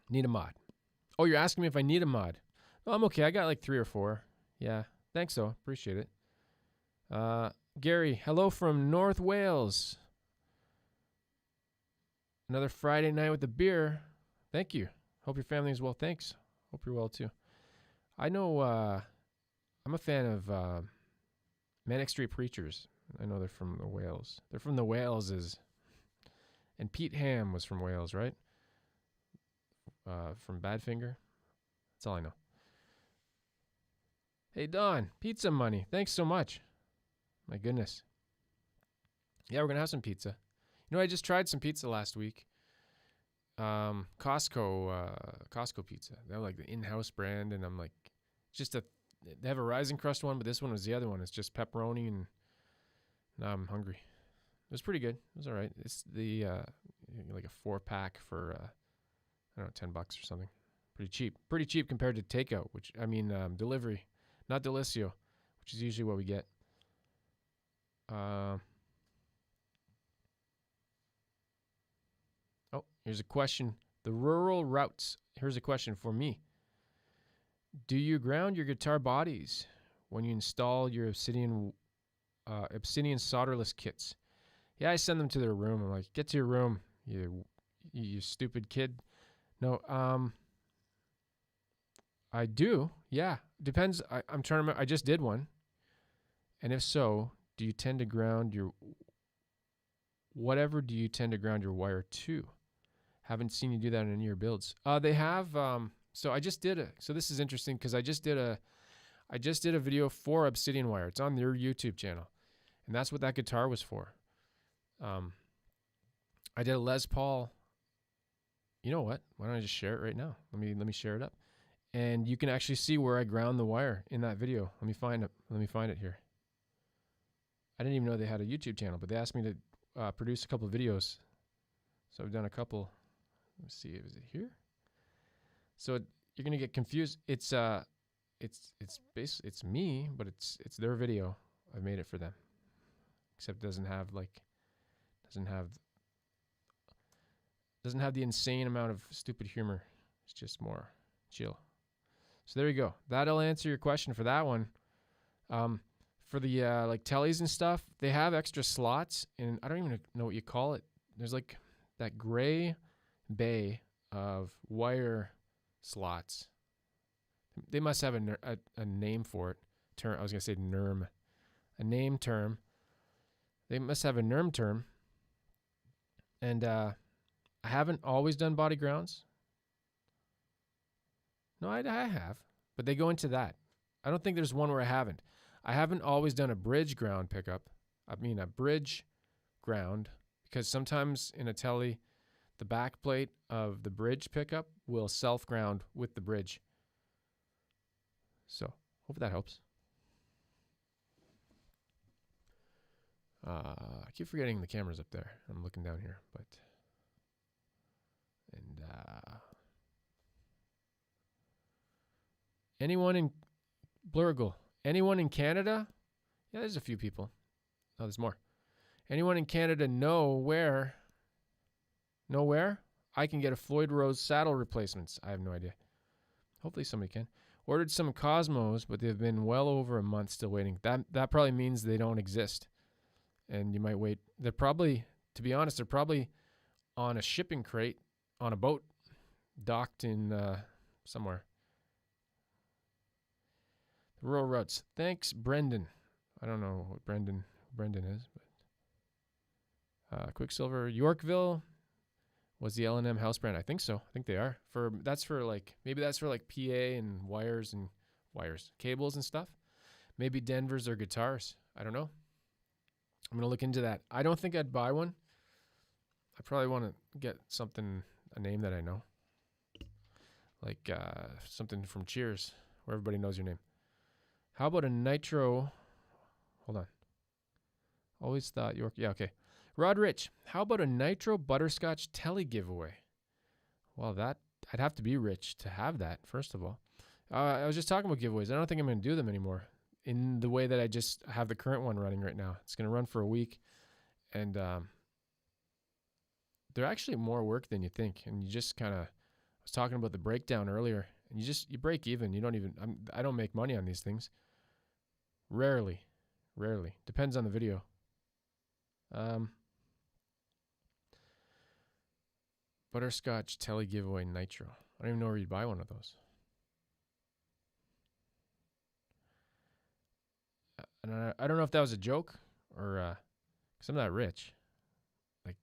Need a mod. Oh, you're asking me if I need a mod. Oh, I'm okay. I got like 3 or 4. Yeah. Thanks, though. Appreciate it. Gary, hello from North Wales. Another Friday night with the beer. Thank you. Hope your family is well. Thanks. Hope you're well, too. I know I'm a fan of Manic Street Preachers. I know they're from the Wales. They're from the Waleses. And Pete Ham was from Wales, right? From Badfinger. That's all I know. Hey, Don. Pizza money. Thanks so much. My goodness. Yeah, we're going to have some pizza. You know, I just tried some pizza last week. Costco pizza. They're like the in-house brand, and I'm like, they have a rising crust one, but this one was the other one. It's just pepperoni, and now I'm hungry. It was pretty good. It was all right. It's the like a 4-pack for I don't know, $10 or something. Pretty cheap. Pretty cheap compared to takeout, delivery, not Delisio, which is usually what we get. Oh, here's a question. The rural routes. Here's a question for me. Do you ground your guitar bodies when you install your Obsidian solderless kits? Yeah, I send them to their room. I'm like, get to your room, you stupid kid. No, I do. Yeah, depends. I'm trying to remember. I just did one. And if so, do you tend to ground your... Whatever do you tend to ground your wire to? Haven't seen you do that in any of your builds. They have... So I just did So this is interesting because I just did a video for Obsidianwire. It's on their YouTube channel. And that's what that guitar was for. I did a Les Paul... You know what? Why don't I just share it right now? Let me share it up. And you can actually see where I ground the wire in that video. Let me find it here. I didn't even know they had a YouTube channel, but they asked me to produce a couple of videos. So I've done a couple. Let's see, is it here? So you're gonna get confused. It's me, but it's their video. I made it for them. Except it doesn't have the insane amount of stupid humor. It's just more chill. So there you go. That'll answer your question for that one. For the like Teles and stuff, they have extra slots, and I don't even know what you call it. There's like that gray bay of wire slots. They must have a name for it. I was gonna say NERM, a name term. They must have a NERM term. And I haven't always done body grounds. No, I have, but they go into that. I don't think there's one where I haven't. I haven't always done a bridge ground pickup. I mean a bridge ground, because sometimes in a Tele, the back plate of the bridge pickup will self-ground with the bridge. So, hope that helps. I keep forgetting the camera's up there. I'm looking down here, but... And, anyone in Blurgle? Anyone in Canada? Yeah, there's a few people. Oh, there's more. Anyone in Canada know where I can get a Floyd Rose saddle replacements? I have no idea. Hopefully somebody can. Ordered some Cosmos, but they've been well over a month still waiting. That probably means they don't exist. And you might wait. They're probably, to be honest, they're probably on a shipping crate on a boat docked in somewhere. The Rural Roads. Thanks, Brendan. I don't know what Brendan is, but Quicksilver. Yorkville was the L&M house brand. I think so. I think they are. Maybe that's for like PA and wires, cables and stuff. Maybe Denver's or guitars. I don't know. I'm going to look into that. I don't think I'd buy one. I probably want to get a name that I know. Like something from Cheers, where everybody knows your name. How about a Nitro? Hold on. Always thought York. Yeah, okay. Rod Rich, how about a Nitro Butterscotch Tele giveaway? Well, I'd have to be rich to have that, first of all. I was just talking about giveaways. I don't think I'm going to do them anymore in the way that I just have the current one running right now. It's going to run for a week, and they're actually more work than you think. And you just kind of, I was talking about the breakdown earlier, and you break even. You don't even, I don't make money on these things. Rarely. Depends on the video. Butterscotch Tele giveaway Nitro. I don't even know where you'd buy one of those. And I don't know if that was a joke or because I'm not rich. Like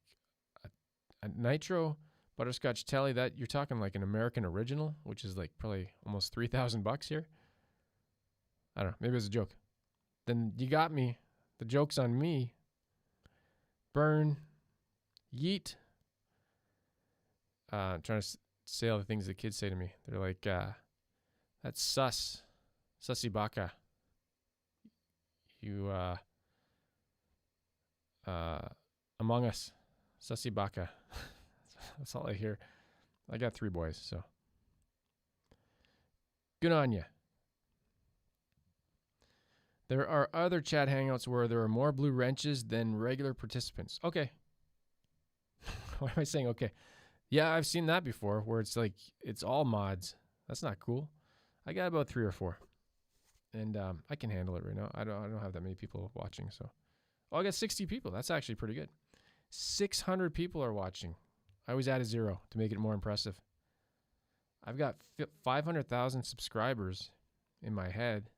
a Nitro Butterscotch Tele, that you're talking like an American original, which is like probably almost $3,000 here. I don't know. Maybe it was a joke. Then you got me. The joke's on me. Burn. Yeet. I'm trying to say all the things the kids say to me. They're like, that's sus. Sussy baka. You, Among Us. Sussy baka. That's all I hear. I got 3 boys, so. Good on ya. There are other chat hangouts where there are more blue wrenches than regular participants. Okay. Why am I saying okay? Yeah, I've seen that before where it's like, it's all mods. That's not cool. I got about 3 or 4. And I can handle it right now. I don't have that many people watching, so. Oh, I got 60 people. That's actually pretty good. 600 people are watching. I always add a 0 to make it more impressive. I've got 500,000 subscribers in my head.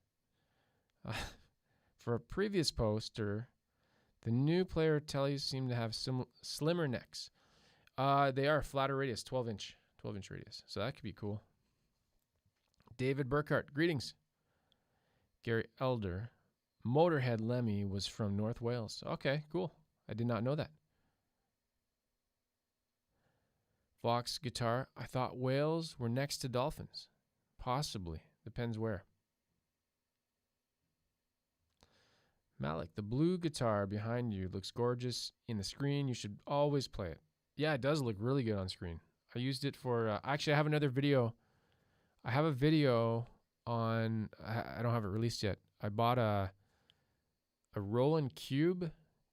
For a previous poster, the new player Teles seem to have slimmer necks. They are flatter radius, 12-inch radius. So that could be cool. David Burkhart, greetings. Gary Elder, Motorhead Lemmy was from North Wales. Okay, cool. I did not know that. Vox guitar. I thought whales were next to dolphins. Possibly. Depends where. Malik, the blue guitar behind you looks gorgeous in the screen. You should always play it. Yeah, it does look really good on screen. I used it for, actually I have another video. I have a video on, I don't have it released yet. I bought a Roland Cube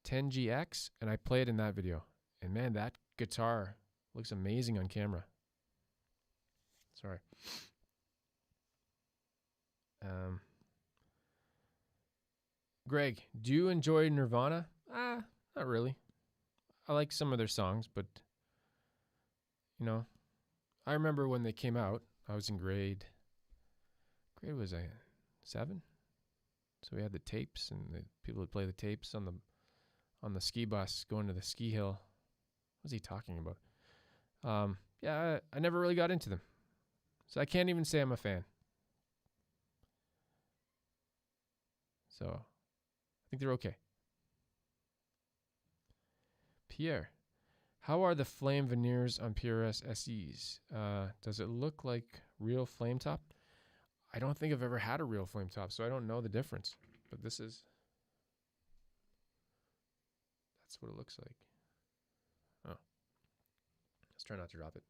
10GX and I played in that video. And man, that guitar looks amazing on camera. Sorry. Greg, do you enjoy Nirvana? Not really. I like some of their songs, but, you know, I remember when they came out, I was in grade was I 7? So we had the tapes, and the people would play the tapes on the ski bus going to the ski hill. What was he talking about? Yeah, I never really got into them. So I can't even say I'm a fan. So I think they're okay. Pierre, how are the flame veneers on PRS SEs? Does it look like real flame top? I don't think I've ever had a real flame top, so I don't know the difference. But this is, that's what it looks like. Oh, let's try not to drop it.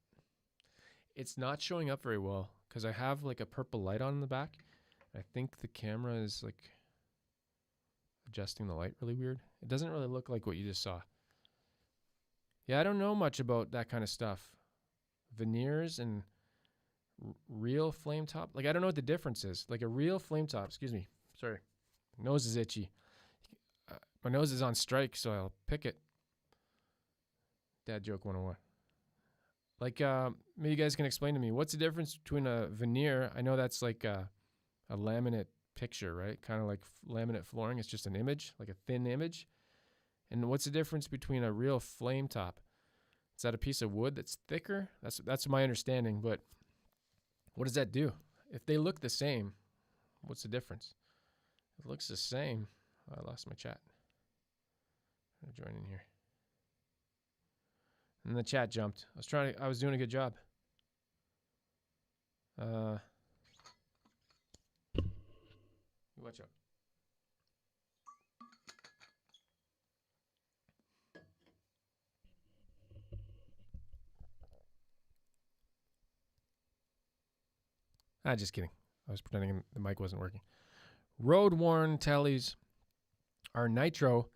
It's not showing up very well because I have like a purple light on in the back. I think the camera is like adjusting the light really weird. It doesn't really look like what you just saw. Yeah, I don't know much about that kind of stuff. Veneers and real flame top. Like, I don't know what the difference is. Like a real flame top, excuse me. Sorry. Nose is itchy. My nose is on strike, so I'll pick it. Dad joke 101. Like, maybe you guys can explain to me, what's the difference between a veneer? I know that's like a laminate picture, right? Kind of like laminate flooring. It's just an image, like a thin image. And what's the difference between a real flame top? Is that a piece of wood that's thicker? That's my understanding, but what does that do? If they look the same, what's the difference? If it looks the same. I lost my chat. I'll join in here. And the chat jumped. I was doing a good job. Watch out. Just kidding. I was pretending the mic wasn't working. Road-worn Teles are nitro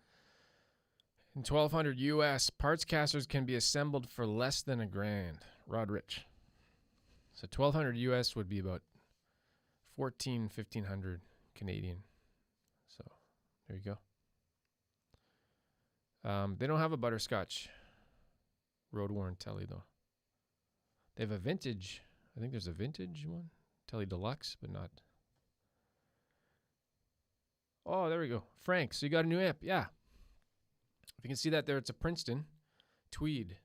and $1,200 US. Parts casters can be assembled for less than $1,000. Rod Rich. So $1,200 US would be about $1,500 Canadian. So there you go. They don't have a butterscotch road-worn Tele though. They have a vintage. I think there's a vintage one. Tele Deluxe, but not. Oh, there we go. Frank, so you got a new amp. Yeah. If you can see that there, it's a Princeton Tweed.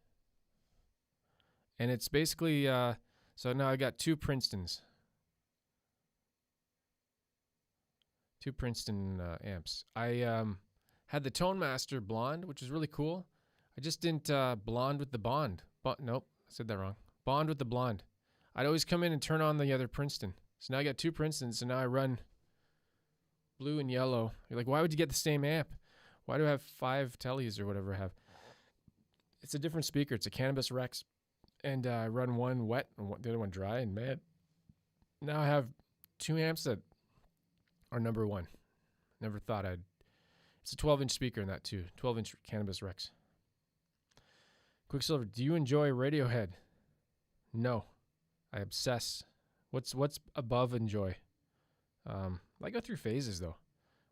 And it's basically, so now I got two Princetons. Two Princeton amps. I had the Tone Master Blonde, which is really cool. I just didn't blonde with the Bond. Nope, I said that wrong. Bond with the Blonde. I'd always come in and turn on the other Princeton. So now I got two Princetons, so now I run blue and yellow. You're like, why would you get the same amp? Why do I have 5 Teles or whatever I have? It's a different speaker. It's a Cannabis Rex. And I run one wet and the other one dry. And man, now I have 2 amps that are number 1. Never thought I'd. It's a 12-inch speaker in that too. 12-inch Cannabis Rex. Quicksilver, do you enjoy Radiohead? No. I obsess. What's above enjoy? I go through phases though,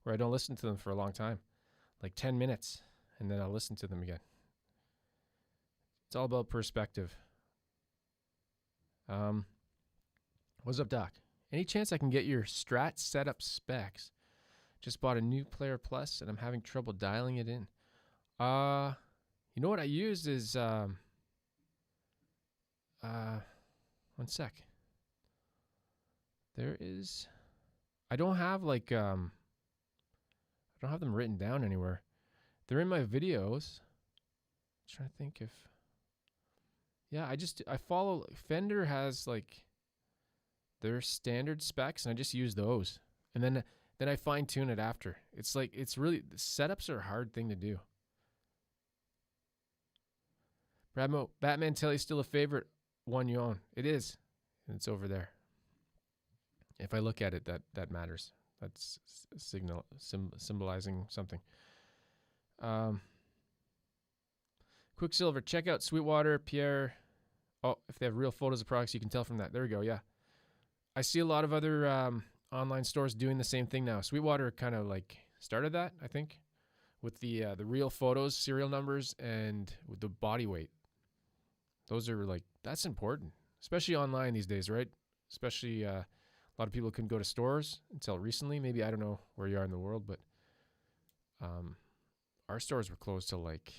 where I don't listen to them for a long time, like 10 minutes, and then I'll listen to them again. It's all about perspective. What's up, Doc? Any chance I can get your Strat setup specs? Just bought a new Player Plus and I'm having trouble dialing it in. You know what I use is one sec. There is, I don't have like I don't have them written down anywhere. They're in my videos. I'm trying to think if, yeah, I follow, Fender has like their standard specs and I just use those. And then I fine tune it after. It's like, it's really, the setups are a hard thing to do. Bradmo, Batman Tele still a favorite one you own. It is. And it's over there. If I look at it, that matters. That's symbolizing something. Quicksilver, check out Sweetwater, Pierre. Oh, if they have real photos of products, you can tell from that. There we go, yeah. I see a lot of other online stores doing the same thing now. Sweetwater kind of like started that, I think, with the real photos, serial numbers, and with the body weight. Those are like, that's important, especially online these days, right? Especially a lot of people couldn't go to stores until recently. Maybe, I don't know where you are in the world, but our stores were closed till like,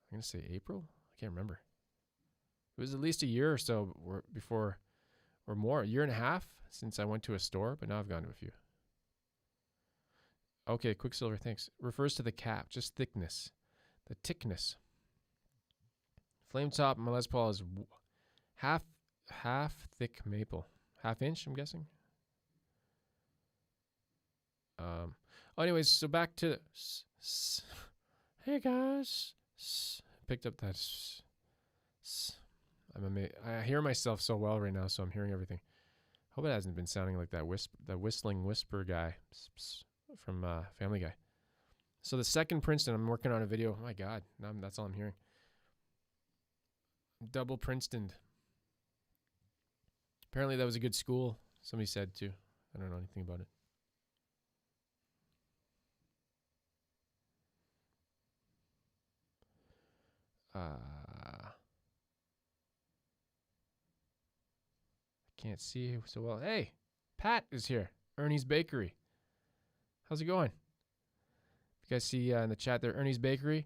I'm going to say April? I can't remember. It was at least a year or so before, or more, a year and a half since I went to a store, but now I've gone to a few. Okay, Quicksilver, thanks. Refers to the cap, just thickness, the thickness. Flame top, my Les Paul is half thick maple. Half inch, I'm guessing. Anyways, so back to hey guys. Picked up that. I'm amazed. I hear myself so well right now, so I'm hearing everything. Hope it hasn't been sounding like that whistling whisper guy from Family Guy. So the second Princeton, I'm working on a video. Oh my God, that's all I'm hearing. Double Princeton. Apparently that was a good school. Somebody said too. I don't know anything about it. Can't see so well. Hey, Pat is here. Ernie's Bakery. How's it going? You guys see in the chat there, Ernie's Bakery.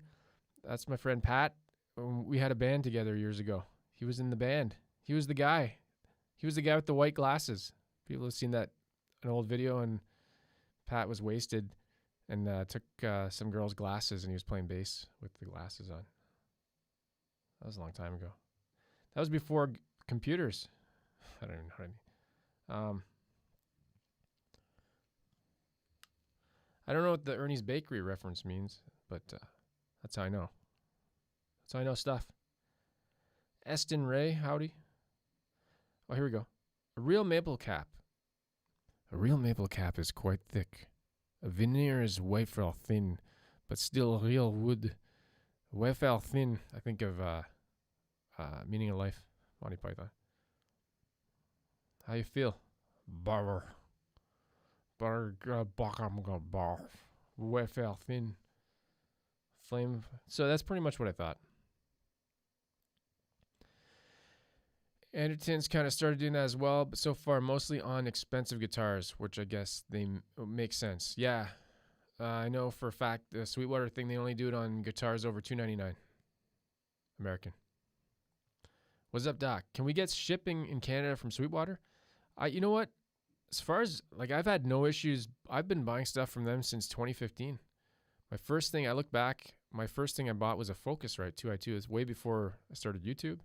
That's my friend Pat. We had a band together years ago. He was in the band. He was the guy. He was the guy with the white glasses. People have seen that an old video, and Pat was wasted and took some girl's glasses, and he was playing bass with the glasses on. That was a long time ago. That was before computers. I don't even know what I mean. I don't know what the Ernie's Bakery reference means, but that's how I know. That's how I know stuff. Eston Ray, howdy. Oh, here we go. A real maple cap. A real maple cap is quite thick. A veneer is wafer thin, but still real wood. Wafer thin. I think of Meaning of Life, Monty Python. How you feel? Bar. Wafer thin. Flame. So that's pretty much what I thought. Anderton's kind of started doing that as well, but so far mostly on expensive guitars, which I guess they make sense. Yeah, I know for a fact the Sweetwater thing, they only do it on guitars over $299 American. What's up, Doc? Can we get shipping in Canada from Sweetwater? You know what? As far as, like, I've had no issues. I've been buying stuff from them since 2015. My first thing I bought was a Focusrite 2i2. It's way before I started YouTube.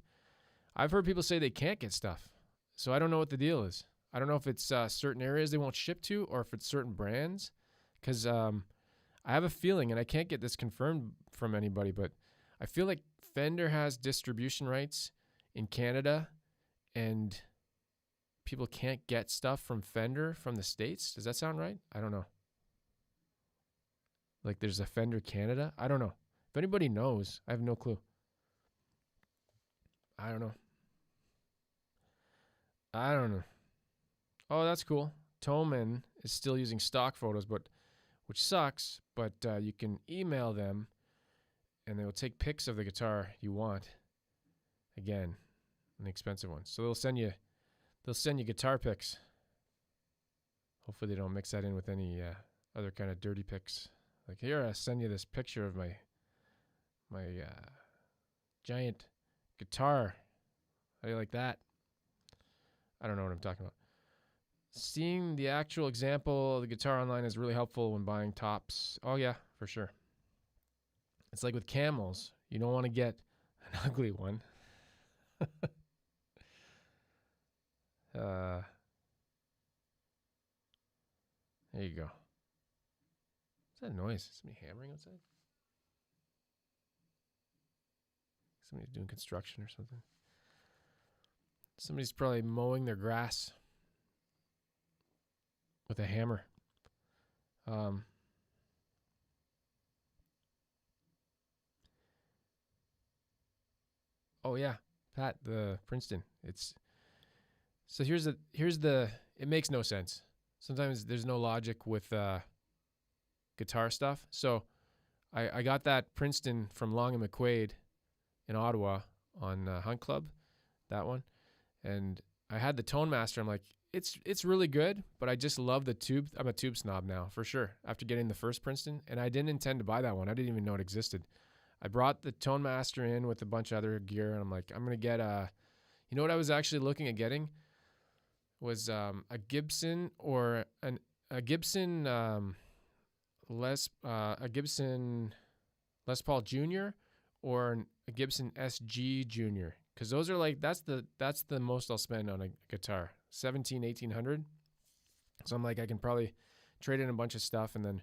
I've heard people say they can't get stuff. So I don't know what the deal is. I don't know if it's certain areas they won't ship to or if it's certain brands. Because I have a feeling, and I can't get this confirmed from anybody, but I feel like Fender has distribution rights in Canada and people can't get stuff from Fender from the States. Does that sound right? I don't know. Like there's a Fender Canada? I don't know. If anybody knows, I have no clue. I don't know. Oh, that's cool. Toman is still using stock photos, which sucks, but you can email them and they will take pics of the guitar you want. Again, an expensive one. So they'll send you guitar pics. Hopefully they don't mix that in with any other kind of dirty pics. Like, here, I'll send you this picture of my giant guitar. How do you like that? I don't know what I'm talking about. Seeing the actual example of the guitar online is really helpful when buying tops. Oh, yeah, for sure. It's like with camels. You don't want to get an ugly one. There you go. What's that noise? Is somebody hammering outside? Somebody's doing construction or something. Somebody's probably mowing their grass with a hammer. Oh yeah, Pat, the Princeton. So here's the it makes no sense. Sometimes there's no logic with guitar stuff. So I got that Princeton from Long and McQuaid in Ottawa on Hunt Club, that one. And I had the Tone Master. I'm like, it's really good, but I just love the tube. I'm a tube snob now, for sure, after getting the first Princeton. And I didn't intend to buy that one. I didn't even know it existed. I brought the Tone Master in with a bunch of other gear, and I'm like, I'm going to get you know what I was actually looking at getting? Was a Gibson or a Gibson Les Paul Jr. or a Gibson SG Jr. Because those are like, that's the most I'll spend on a guitar, $1,700-1,800. So I'm like, I can probably trade in a bunch of stuff and then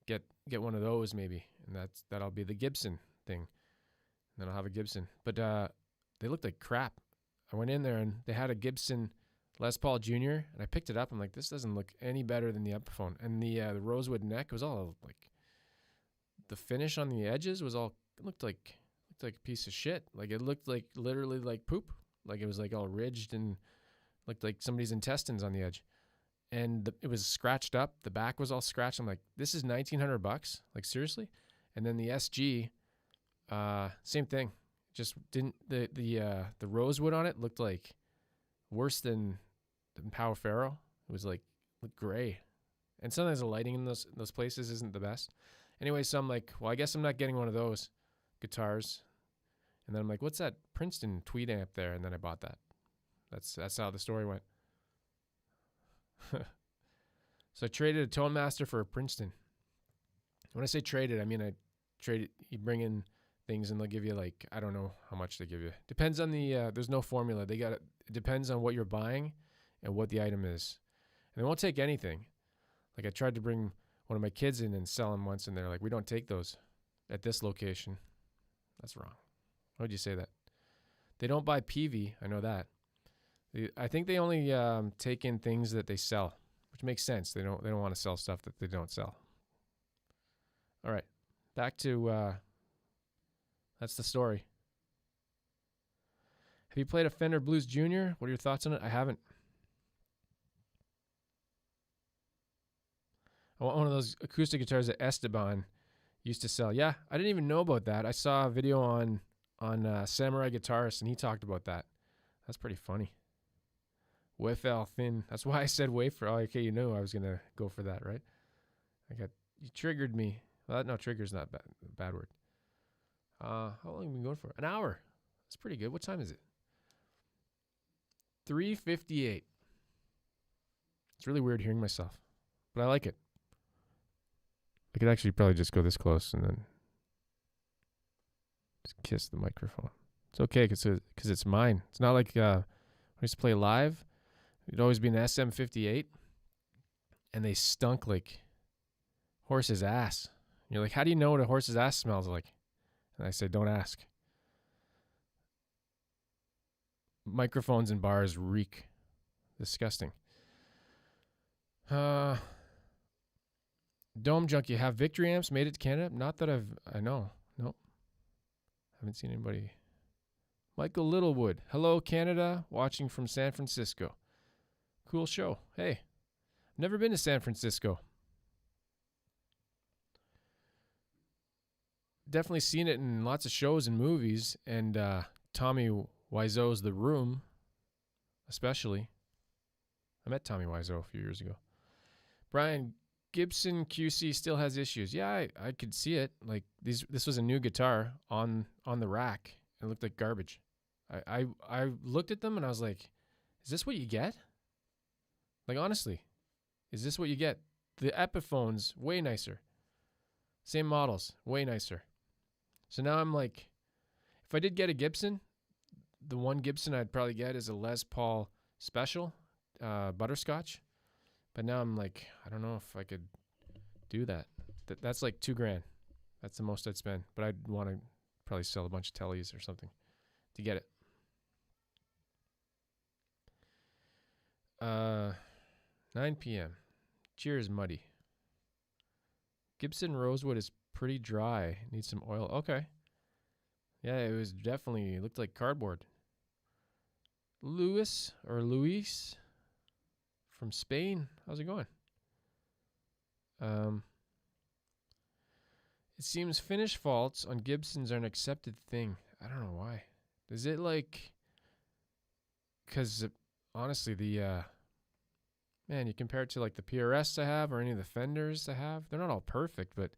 get one of those maybe, and that'll be the Gibson thing. And then I'll have a Gibson. But they looked like crap. I went in there and they had a Gibson Les Paul Jr. and I picked it up. I'm like, this doesn't look any better than the Epiphone. And the rosewood neck was all like, the finish on the edges was all, it looked like a piece of shit. Like it looked like literally like poop. Like it was like all ridged and Looked like somebody's intestines on the edge. And it was scratched up. The back was all scratched. I'm like, this is $1,900? Like, seriously? And then the SG, same thing. Just didn't, the rosewood on it looked like worse than Power Pharaoh. It was like, looked gray. And sometimes the lighting in those places isn't the best. Anyway, so I'm like, well, I guess I'm not getting one of those guitars. And then I'm like, what's that Princeton tweed amp there? And then I bought that. That's how the story went. So I traded a Tone Master for a Princeton. When I say traded, I mean I traded. You bring in things and they'll give you like, I don't know how much they give you. Depends on the. There's no formula. It depends on what you're buying and what the item is. And they won't take anything. Like I tried to bring one of my kids in and sell them once, and they're like, we don't take those at this location. That's wrong. Why would you say that? They don't buy PV. I know that. I think they only take in things that they sell, which makes sense. They don't want to sell stuff that they don't sell. All right, back to that's the story. Have you played a Fender Blues Junior? What are your thoughts on it? I haven't. I want one of those acoustic guitars that Esteban used to sell. Yeah, I didn't even know about that. I saw a video on Samurai Guitarist, and he talked about that. That's pretty funny. Wafer thin. That's why I said wafer. Oh, okay, you knew I was gonna go for that, right? You triggered me. Well, no, trigger's not a bad word. How long have we been going for? An hour. That's pretty good. What time is it? 3:58. It's really weird hearing myself, but I like it. I could actually probably just go this close and then just kiss the microphone. It's okay because it's mine. It's not like I used to play live. It'd always be an SM58, and they stunk like horse's ass. And you're like, how do you know what a horse's ass smells like? And I say, don't ask. Microphones in bars reek. Disgusting. Dome Junkie, have Victory amps made it to Canada? Not that I know. Nope. Haven't seen anybody. Michael Littlewood. Hello, Canada. Watching from San Francisco. Cool show. Hey, never been to San Francisco. Definitely seen it in lots of shows and movies. And Tommy Wiseau's The Room, especially. I met Tommy Wiseau a few years ago. Brian, Gibson QC still has issues. Yeah, I could see it. Like this was a new guitar on the rack. It looked like garbage. I looked at them and I was like, is this what you get? Like, honestly, is this what you get? The Epiphone's way nicer. Same models, way nicer. So now I'm like, if I did get a Gibson, the one Gibson I'd probably get is a Les Paul Special, Butterscotch. But now I'm like, I don't know if I could do that. That's like $2,000. That's the most I'd spend. But I'd want to probably sell a bunch of Teles or something to get it. 9 p.m. Cheers, Muddy. Gibson Rosewood is pretty dry. Needs some oil. Okay. Yeah, it was definitely, looked like cardboard. Luis from Spain. How's it going? It seems finish faults on Gibsons are an accepted thing. I don't know why. Is it like, because honestly, man, you compare it to like the PRS I have or any of the Fenders I have, they're not all perfect, but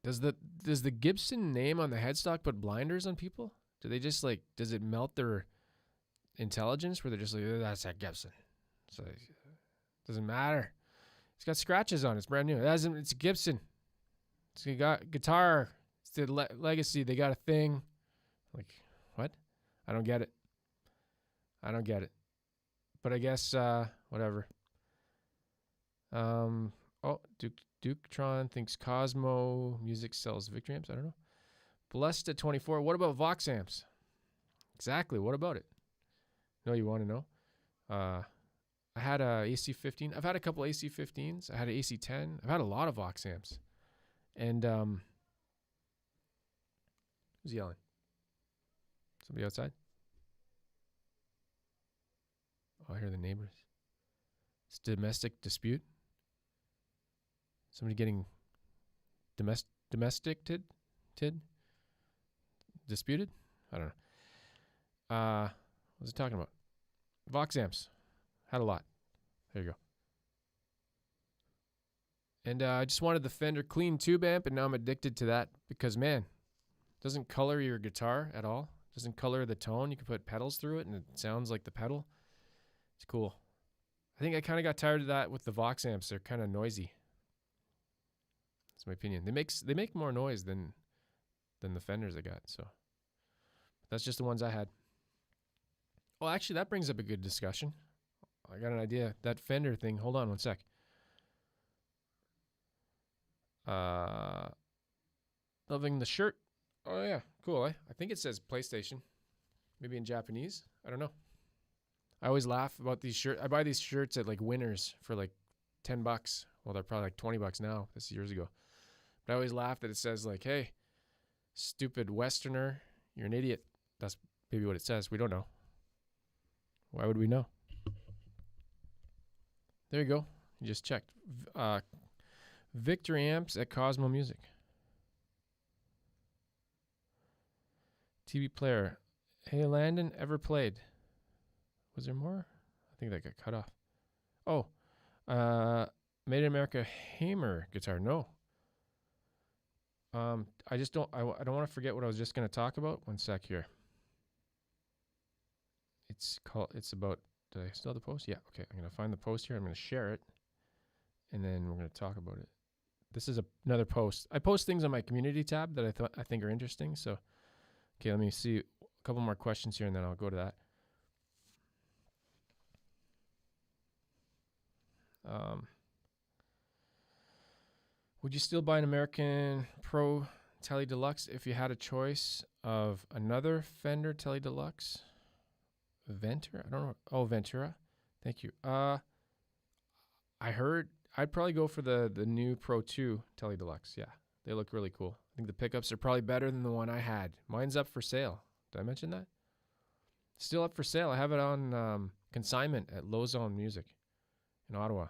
does the Gibson name on the headstock put blinders on people? Do they just like, does it melt their intelligence where they're just like, oh, that's a Gibson? So it doesn't matter. It's got scratches on it. It's brand new. It's a Gibson. It's got guitar. It's the legacy. They got a thing. Like, what? I don't get it. But I guess, whatever. Duketron thinks Cosmo Music sells Victory amps. I don't know. Blessed at 24. What about Vox amps? Exactly. What about it? No, you want to know? I had a AC-15. I've had a couple AC-15s. I had an AC-10. I've had a lot of Vox amps. And who's yelling? Somebody outside? Oh, I hear the neighbors. It's domestic dispute. Somebody getting domesticated? Disputed? I don't know. What was it talking about? Vox amps. Had a lot. There you go. And I just wanted the Fender clean tube amp, and now I'm addicted to that because, man, it doesn't color your guitar at all. It doesn't color the tone. You can put pedals through it, and it sounds like the pedal. It's cool. I think I kind of got tired of that with the Vox amps. They're kind of noisy. That's my opinion. They make more noise than the Fenders I got. So that's just the ones I had. Well, actually, that brings up a good discussion. I got an idea. That Fender thing. Hold on one sec. Loving the shirt. Oh yeah, cool. I think it says PlayStation. Maybe in Japanese. I don't know. I always laugh about these shirts. I buy these shirts at like Winners for like $10. Well, they're probably like $20 now. This is years ago. But I always laugh that it says like, "Hey, stupid Westerner, you're an idiot." That's maybe what it says. We don't know. Why would we know? There you go. You just checked. Victory amps at Cosmo Music. TV player. Hey, Landon, ever played? Was there more? I think that got cut off. Oh, Made in America Hamer guitar. No. I just don't. I don't want to forget what I was just going to talk about. One sec here. It's about. Did I still have the post? Yeah. Okay. I'm going to find the post here. I'm going to share it, and then we're going to talk about it. This is another post. I post things on my community tab that I think are interesting. So, okay, let me see a couple more questions here, and then I'll go to that. Would you still buy an American Pro Tele Deluxe if you had a choice of another Fender Tele Deluxe? Ventura? I don't know. Oh, Ventura. Thank you. I heard I'd probably go for the new Pro 2 Tele Deluxe. Yeah, they look really cool. I think the pickups are probably better than the one I had. Mine's up for sale. Did I mention that? Still up for sale. I have it on consignment at Low Zone Music in Ottawa.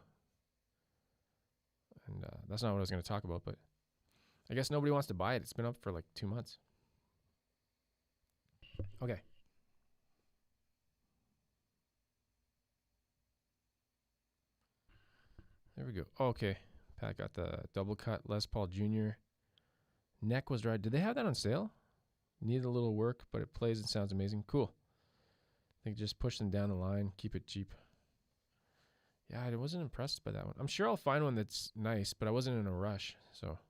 And that's not what I was going to talk about, but I guess nobody wants to buy it. It's been up for like 2 months. Okay. There we go. Oh, okay. Pat got the double cut Les Paul Jr. Neck was dry. Did they have that on sale? Needed a little work, but it plays and sounds amazing. Cool. I think just push them down the line. Keep it cheap. Yeah, I wasn't impressed by that one. I'm sure I'll find one that's nice, but I wasn't in a rush. So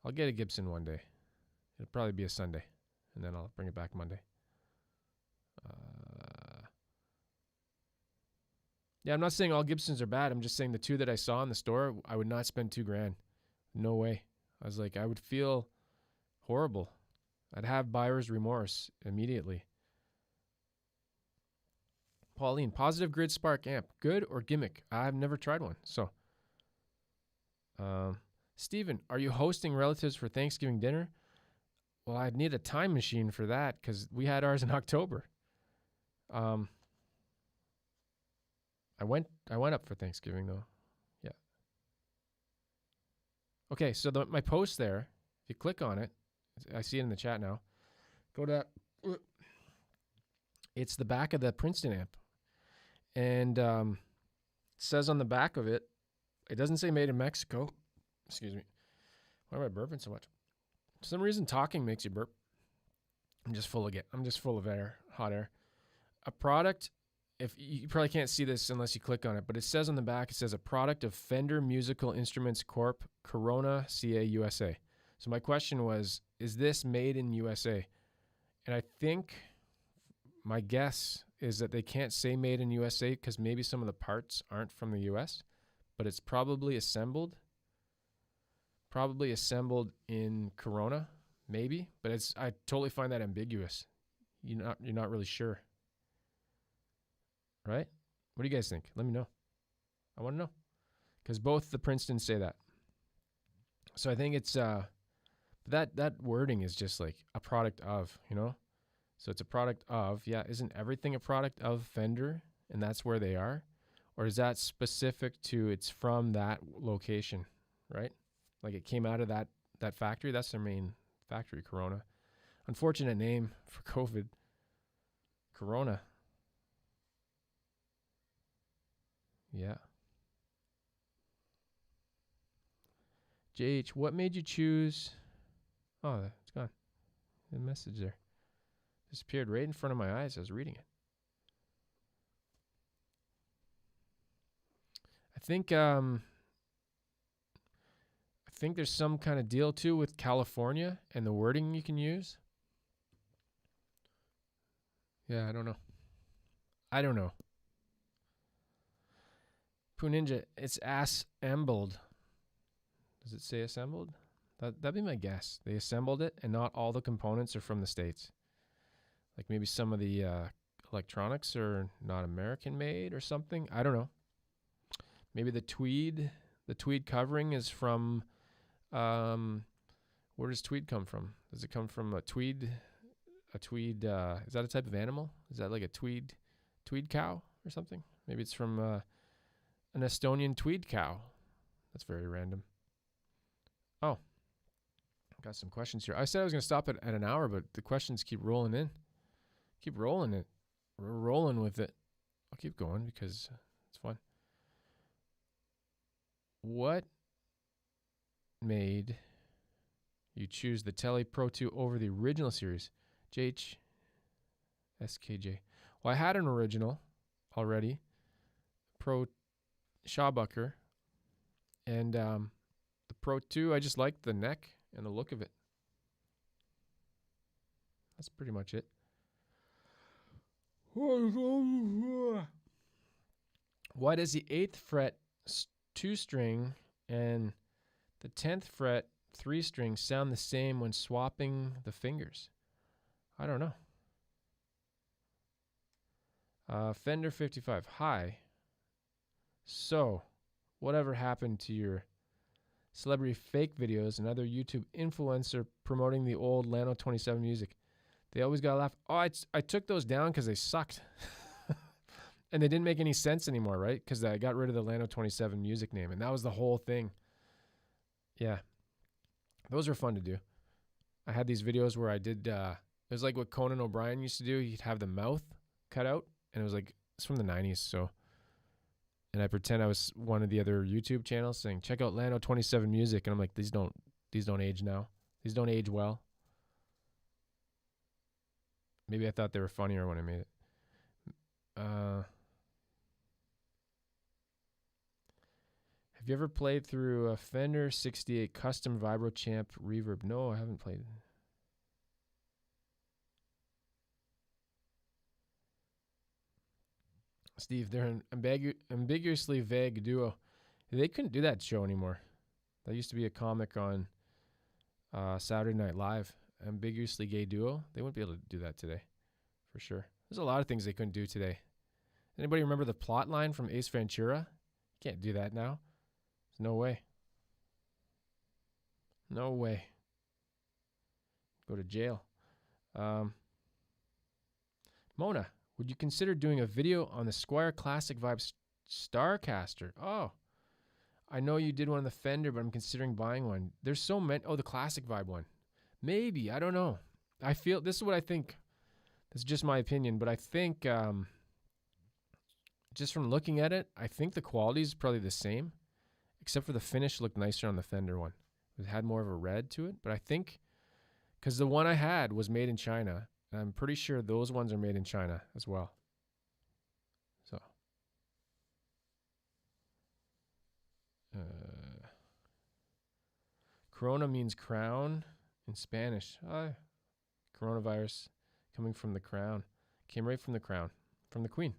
I'll get a Gibson one day. It'll probably be a Sunday, and then I'll bring it back Monday. Yeah, I'm not saying all Gibsons are bad. I'm just saying the two that I saw in the store, I would not spend $2,000. No way. I was like, I would feel horrible. I'd have buyer's remorse immediately. Pauline, Positive Grid Spark amp, good or gimmick? I've never tried one. So, Steven, are you hosting relatives for Thanksgiving dinner? Well, I'd need a time machine for that because we had ours in October. I went up for Thanksgiving though. Yeah. Okay, so my post there, if you click on it, I see it in the chat now. Go to that. It's the back of the Princeton amp. And it says on the back of it, it doesn't say made in Mexico. Excuse me. Why am I burping so much? For some reason, talking makes you burp. I'm just full of air, hot air. A product, if you probably can't see this unless you click on it, but it says on the back, it says a product of Fender Musical Instruments Corp, Corona, CA, USA. So my question was, is this made in USA? And I think my guess is that they can't say made in USA because maybe some of the parts aren't from the US, but it's probably assembled in Corona, maybe, but I totally find that ambiguous. You're not really sure. Right? What do you guys think? Let me know. I want to know. Because both the Princetons say that. So I think it's that wording is just like a product of, you know? So it's a product of, yeah, isn't everything a product of Fender and that's where they are? Or is that specific to it's from that location, right? Like it came out of that factory. That's their main factory, Corona. Unfortunate name for COVID. Corona. Yeah. JH, what made you choose? Oh, it's gone. The message there disappeared right in front of my eyes. I was reading it. I think there's some kind of deal too with California and the wording you can use. Yeah, I don't know. Poo Ninja, it's assembled. Does it say assembled? That'd be my guess. They assembled it, and not all the components are from the States. Like maybe some of the electronics are not American made or something. I don't know. Maybe the tweed covering is from, where does tweed come from? Does it come from a tweed, is that a type of animal? Is that like a tweed cow or something? Maybe it's from an Estonian tweed cow. That's very random. Oh, got some questions here. I said I was going to stop at an hour, but the questions keep rolling in. Keep rolling it. We're rolling with it. I'll keep going because it's fun. What made you choose the Tele Pro 2 over the original series? JH SKJ. Well, I had an original already, Pro Shawbucker, and the Pro 2, I just liked the neck and the look of it. That's pretty much it. Why does the 8th fret 2-string and the 10th fret 3-string sound the same when swapping the fingers? I don't know. Fender 55. Hi. So, whatever happened to your celebrity fake videos and other YouTube influencer promoting the old Landon 27 music? They always got to laugh. Oh, I took those down because they sucked. And they didn't make any sense anymore, right? Because I got rid of the Landon 27 music name, and that was the whole thing. Yeah. Those are fun to do. I had these videos where I did, it was like what Conan O'Brien used to do. He'd have the mouth cut out, and it was like, it's from the 90s, so. And I pretend I was one of the other YouTube channels saying, check out Landon 27 music. And I'm like, these don't age now. These don't age well. Maybe I thought they were funnier when I made it. Have you ever played through a Fender 68 custom Vibro Champ reverb? No, I haven't played. Steve, they're an ambiguously vague duo. They couldn't do that show anymore. That used to be a comic on Saturday Night Live. Ambiguously gay duo. They wouldn't be able to do that today, for sure. There's a lot of things they couldn't do today. Anybody remember the plot line from Ace Ventura? Can't do that now. There's no way. No way. Go to jail. Mona, would you consider doing a video on the Squier Classic Vibes Starcaster? Oh, I know you did one on the Fender, but I'm considering buying one. There's so many. Oh, the Classic Vibe one. Maybe. I don't know. I feel, this is what I think. This is just my opinion, but I think just from looking at it, I think the quality is probably the same, except for the finish looked nicer on the Fender one. It had more of a red to it, but I think because the one I had was made in China, and I'm pretty sure those ones are made in China as well. So, Corona means crown in Spanish. Coronavirus coming from the crown. Came right from the crown, from the queen.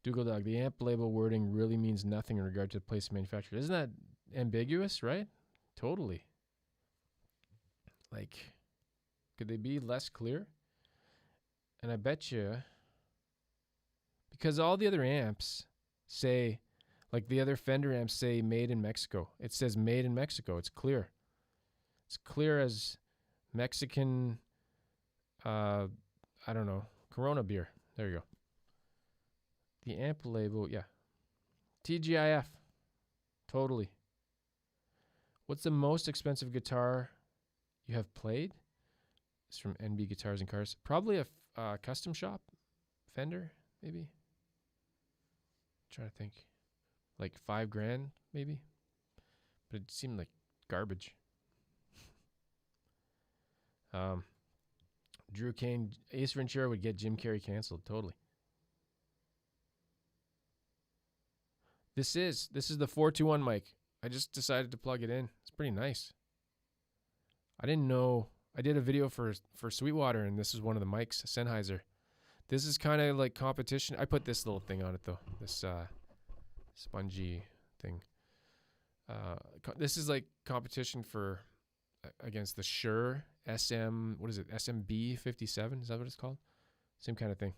Dougal Dog, the amp label wording really means nothing in regard to the place of manufacture. Isn't that ambiguous, right? Totally. Like, could they be less clear? And I bet you, because all the other amps say, like the other Fender amps say made in Mexico. It says made in Mexico. It's clear. It's clear as Mexican, I don't know. Corona beer. There you go. The amp label, yeah. TGIF. Totally. What's the most expensive guitar you have played? It's from NB Guitars and Cars. Probably a custom shop. Fender, maybe. Trying to think. Like $5,000, maybe. But it seemed like garbage. Drew Kane, Ace Ventura would get Jim Carrey canceled. Totally. This is the 421 mic. I just decided to plug it in. It's pretty nice. I didn't know. I did a video for Sweetwater, and this is one of the mics, Sennheiser. This is kind of like competition. I put this little thing on it, though. This spongy thing. This is like competition for against the Shure what is it? SMB 57? Is that what it's called? Same kind of thing.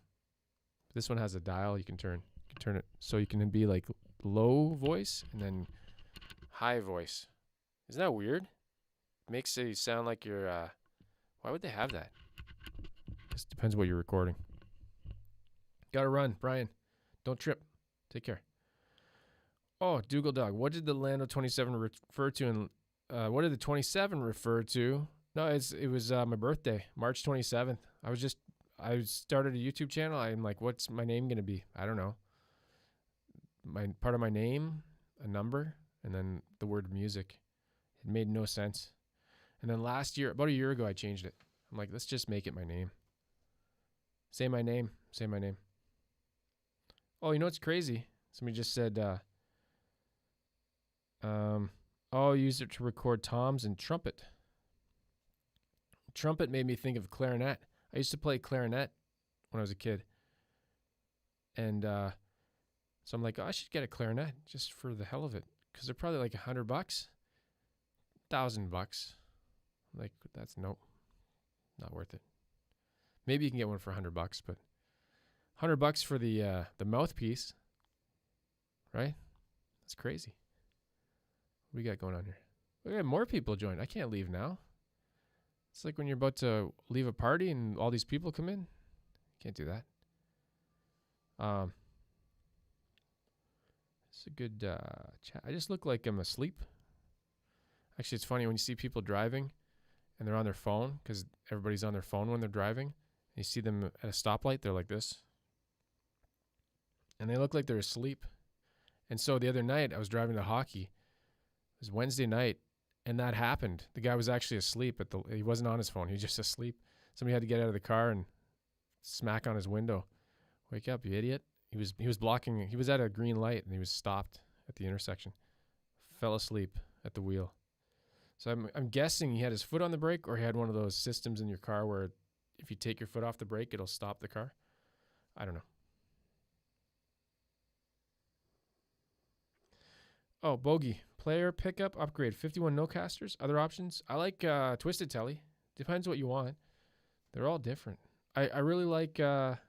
This one has a dial you can turn. You can turn it so you can be like low voice and then high voice. Isn't that weird? Makes it sound like you're why would they have that? Just depends what you're recording. Gotta run, Brian. Don't trip. Take care. Oh, Dougal Dog. What did the Lando 27 refer to? And what did the 27 refer to? No, it was my birthday, March 27th. I started a YouTube channel. I'm like, what's my name gonna be? I don't know. Part of my name, a number, and then the word music. It made no sense. And then last year, about a year ago, I changed it. I'm like, let's just make it my name. Say my name. Say my name. Oh, you know what's crazy? Somebody just said, I'll use it to record toms and trumpet. Trumpet made me think of clarinet. I used to play clarinet when I was a kid. And so I'm like, oh, I should get a clarinet just for the hell of it. Because they're probably like $100, $1,000. Like, that's nope. Not worth it. Maybe you can get one for $100, but $100 for the mouthpiece, right? That's crazy. What do we got going on here? We got more people join. I can't leave now. It's like when you're about to leave a party and all these people come in. Can't do that. It's a good chat. I just look like I'm asleep. Actually, it's funny when you see people driving and they're on their phone, because everybody's on their phone when they're driving. You see them at a stoplight, they're like this. And they look like they're asleep. And so the other night, I was driving to hockey. It was Wednesday night, and that happened. The guy was actually asleep. He wasn't on his phone. He was just asleep. Somebody had to get out of the car and smack on his window. Wake up, you idiot. He was blocking. He was at a green light, and he was stopped at the intersection. Fell asleep at the wheel. So I'm guessing he had his foot on the brake, or he had one of those systems in your car where if you take your foot off the brake, it'll stop the car. I don't know. Oh, Bogey. Player pickup upgrade. 51 no-casters. Other options? I like Twisted Tele. Depends what you want. They're all different. I really like... what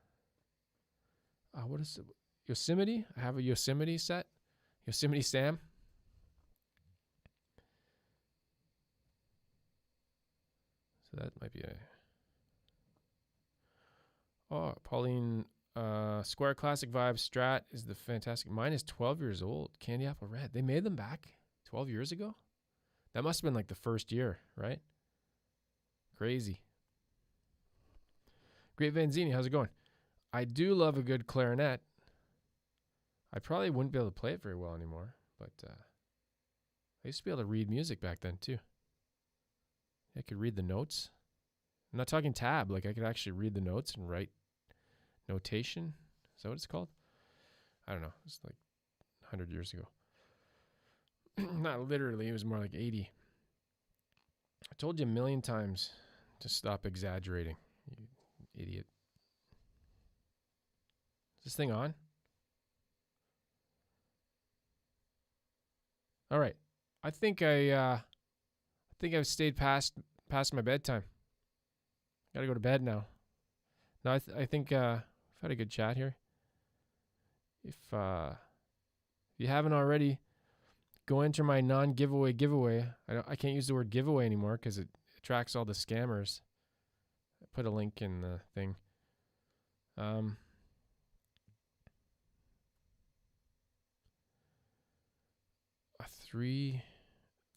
is it? Yosemite? I have a Yosemite set. Yosemite Sam. So that might be a... Oh, Pauline... Square Classic Vibe Strat is the fantastic. Mine is 12 years old. Candy Apple Red. They made them back 12 years ago? That must have been like the first year, right? Crazy. Great Vanzini, how's it going? I do love a good clarinet. I probably wouldn't be able to play it very well anymore, but I used to be able to read music back then too. I could read the notes. I'm not talking tab. Like I could actually read the notes and write notation. Is that what it's called? I don't know. It's like 100 years ago. Not literally. It was more like 80. I told you a million times to stop exaggerating, you idiot. Is this thing on? All right. I think I've stayed past my bedtime. Got to go to bed now. No, I think I've had a good chat here. If you haven't already, go enter my non-giveaway giveaway. I can't use the word giveaway anymore because it attracts all the scammers. I put a link in the thing. A three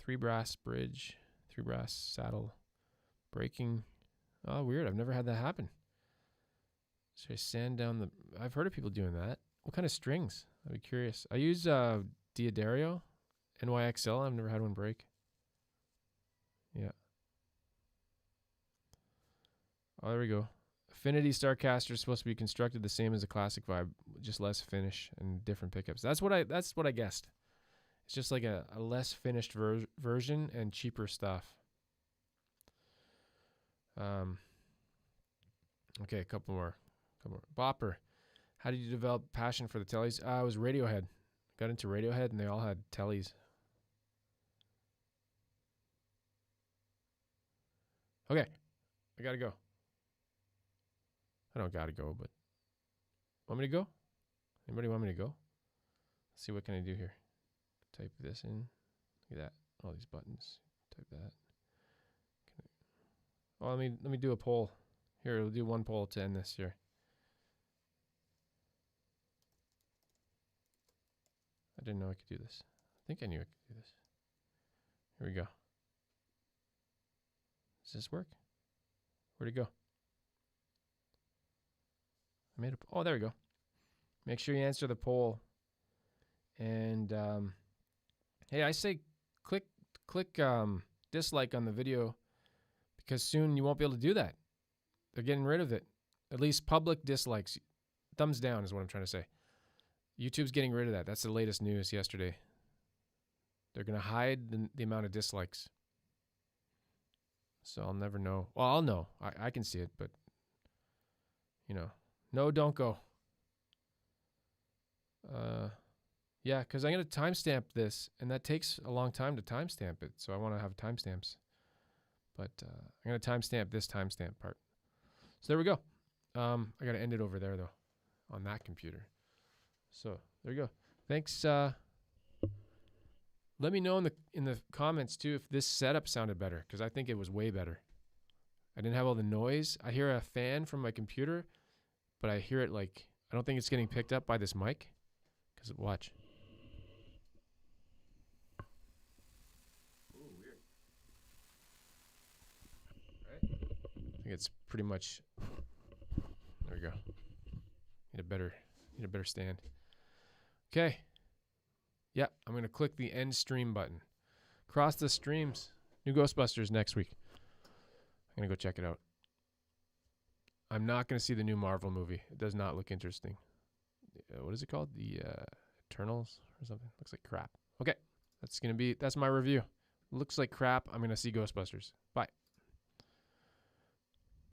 brass bridge, 3 brass saddle breaking. Oh, weird. I've never had that happen. Should I sand down the... I've heard of people doing that. What kind of strings? I'd be curious. I use Diodario NYXL. I've never had one break. Yeah. Oh, there we go. Affinity Starcaster is supposed to be constructed the same as a classic vibe, just less finish and different pickups. That's what I guessed. It's just like a less finished version and cheaper stuff. Okay, a couple more. Bopper. How did you develop passion for the Teles? It was Radiohead. Got into Radiohead and they all had Teles. Okay, I gotta go. I don't gotta go, but want me to go? Anybody want me to go? Let's see, what can I do here? Type this in. Look at that. All these buttons. Type that. Well, let me do a poll. Here, we'll do one poll to end this here. I didn't know I could do this. I think I knew I could do this. Here we go. Does this work? Where'd it go? I made a... Oh, there we go. Make sure you answer the poll. And, hey, I say click dislike on the video because soon you won't be able to do that. They're getting rid of it. At least public dislikes. Thumbs down is what I'm trying to say. YouTube's getting rid of that. That's the latest news yesterday. They're going to hide the amount of dislikes. So I'll never know. Well, I'll know. I can see it, but, you know. No, don't go. Yeah, because I'm going to timestamp this, and that takes a long time to timestamp it, so I want to have timestamps. But I'm going to timestamp this timestamp part. So there we go. I got to end it over there, though, on that computer. So there you go. Thanks. Let me know in the comments, too, if this setup sounded better, because I think it was way better. I didn't have all the noise. I hear a fan from my computer, but I hear it like, I don't think it's getting picked up by this mic. Because watch. Ooh, weird. Right? I think it's pretty much, there we go. Need a better stand. Okay. Yeah, I'm going to click the end stream button. Cross the streams. New Ghostbusters next week. I'm going to go check it out. I'm not going to see the new Marvel movie. It does not look interesting. What is it called? The Eternals or something? Looks like crap. Okay. That's my review. Looks like crap. I'm going to see Ghostbusters. Bye.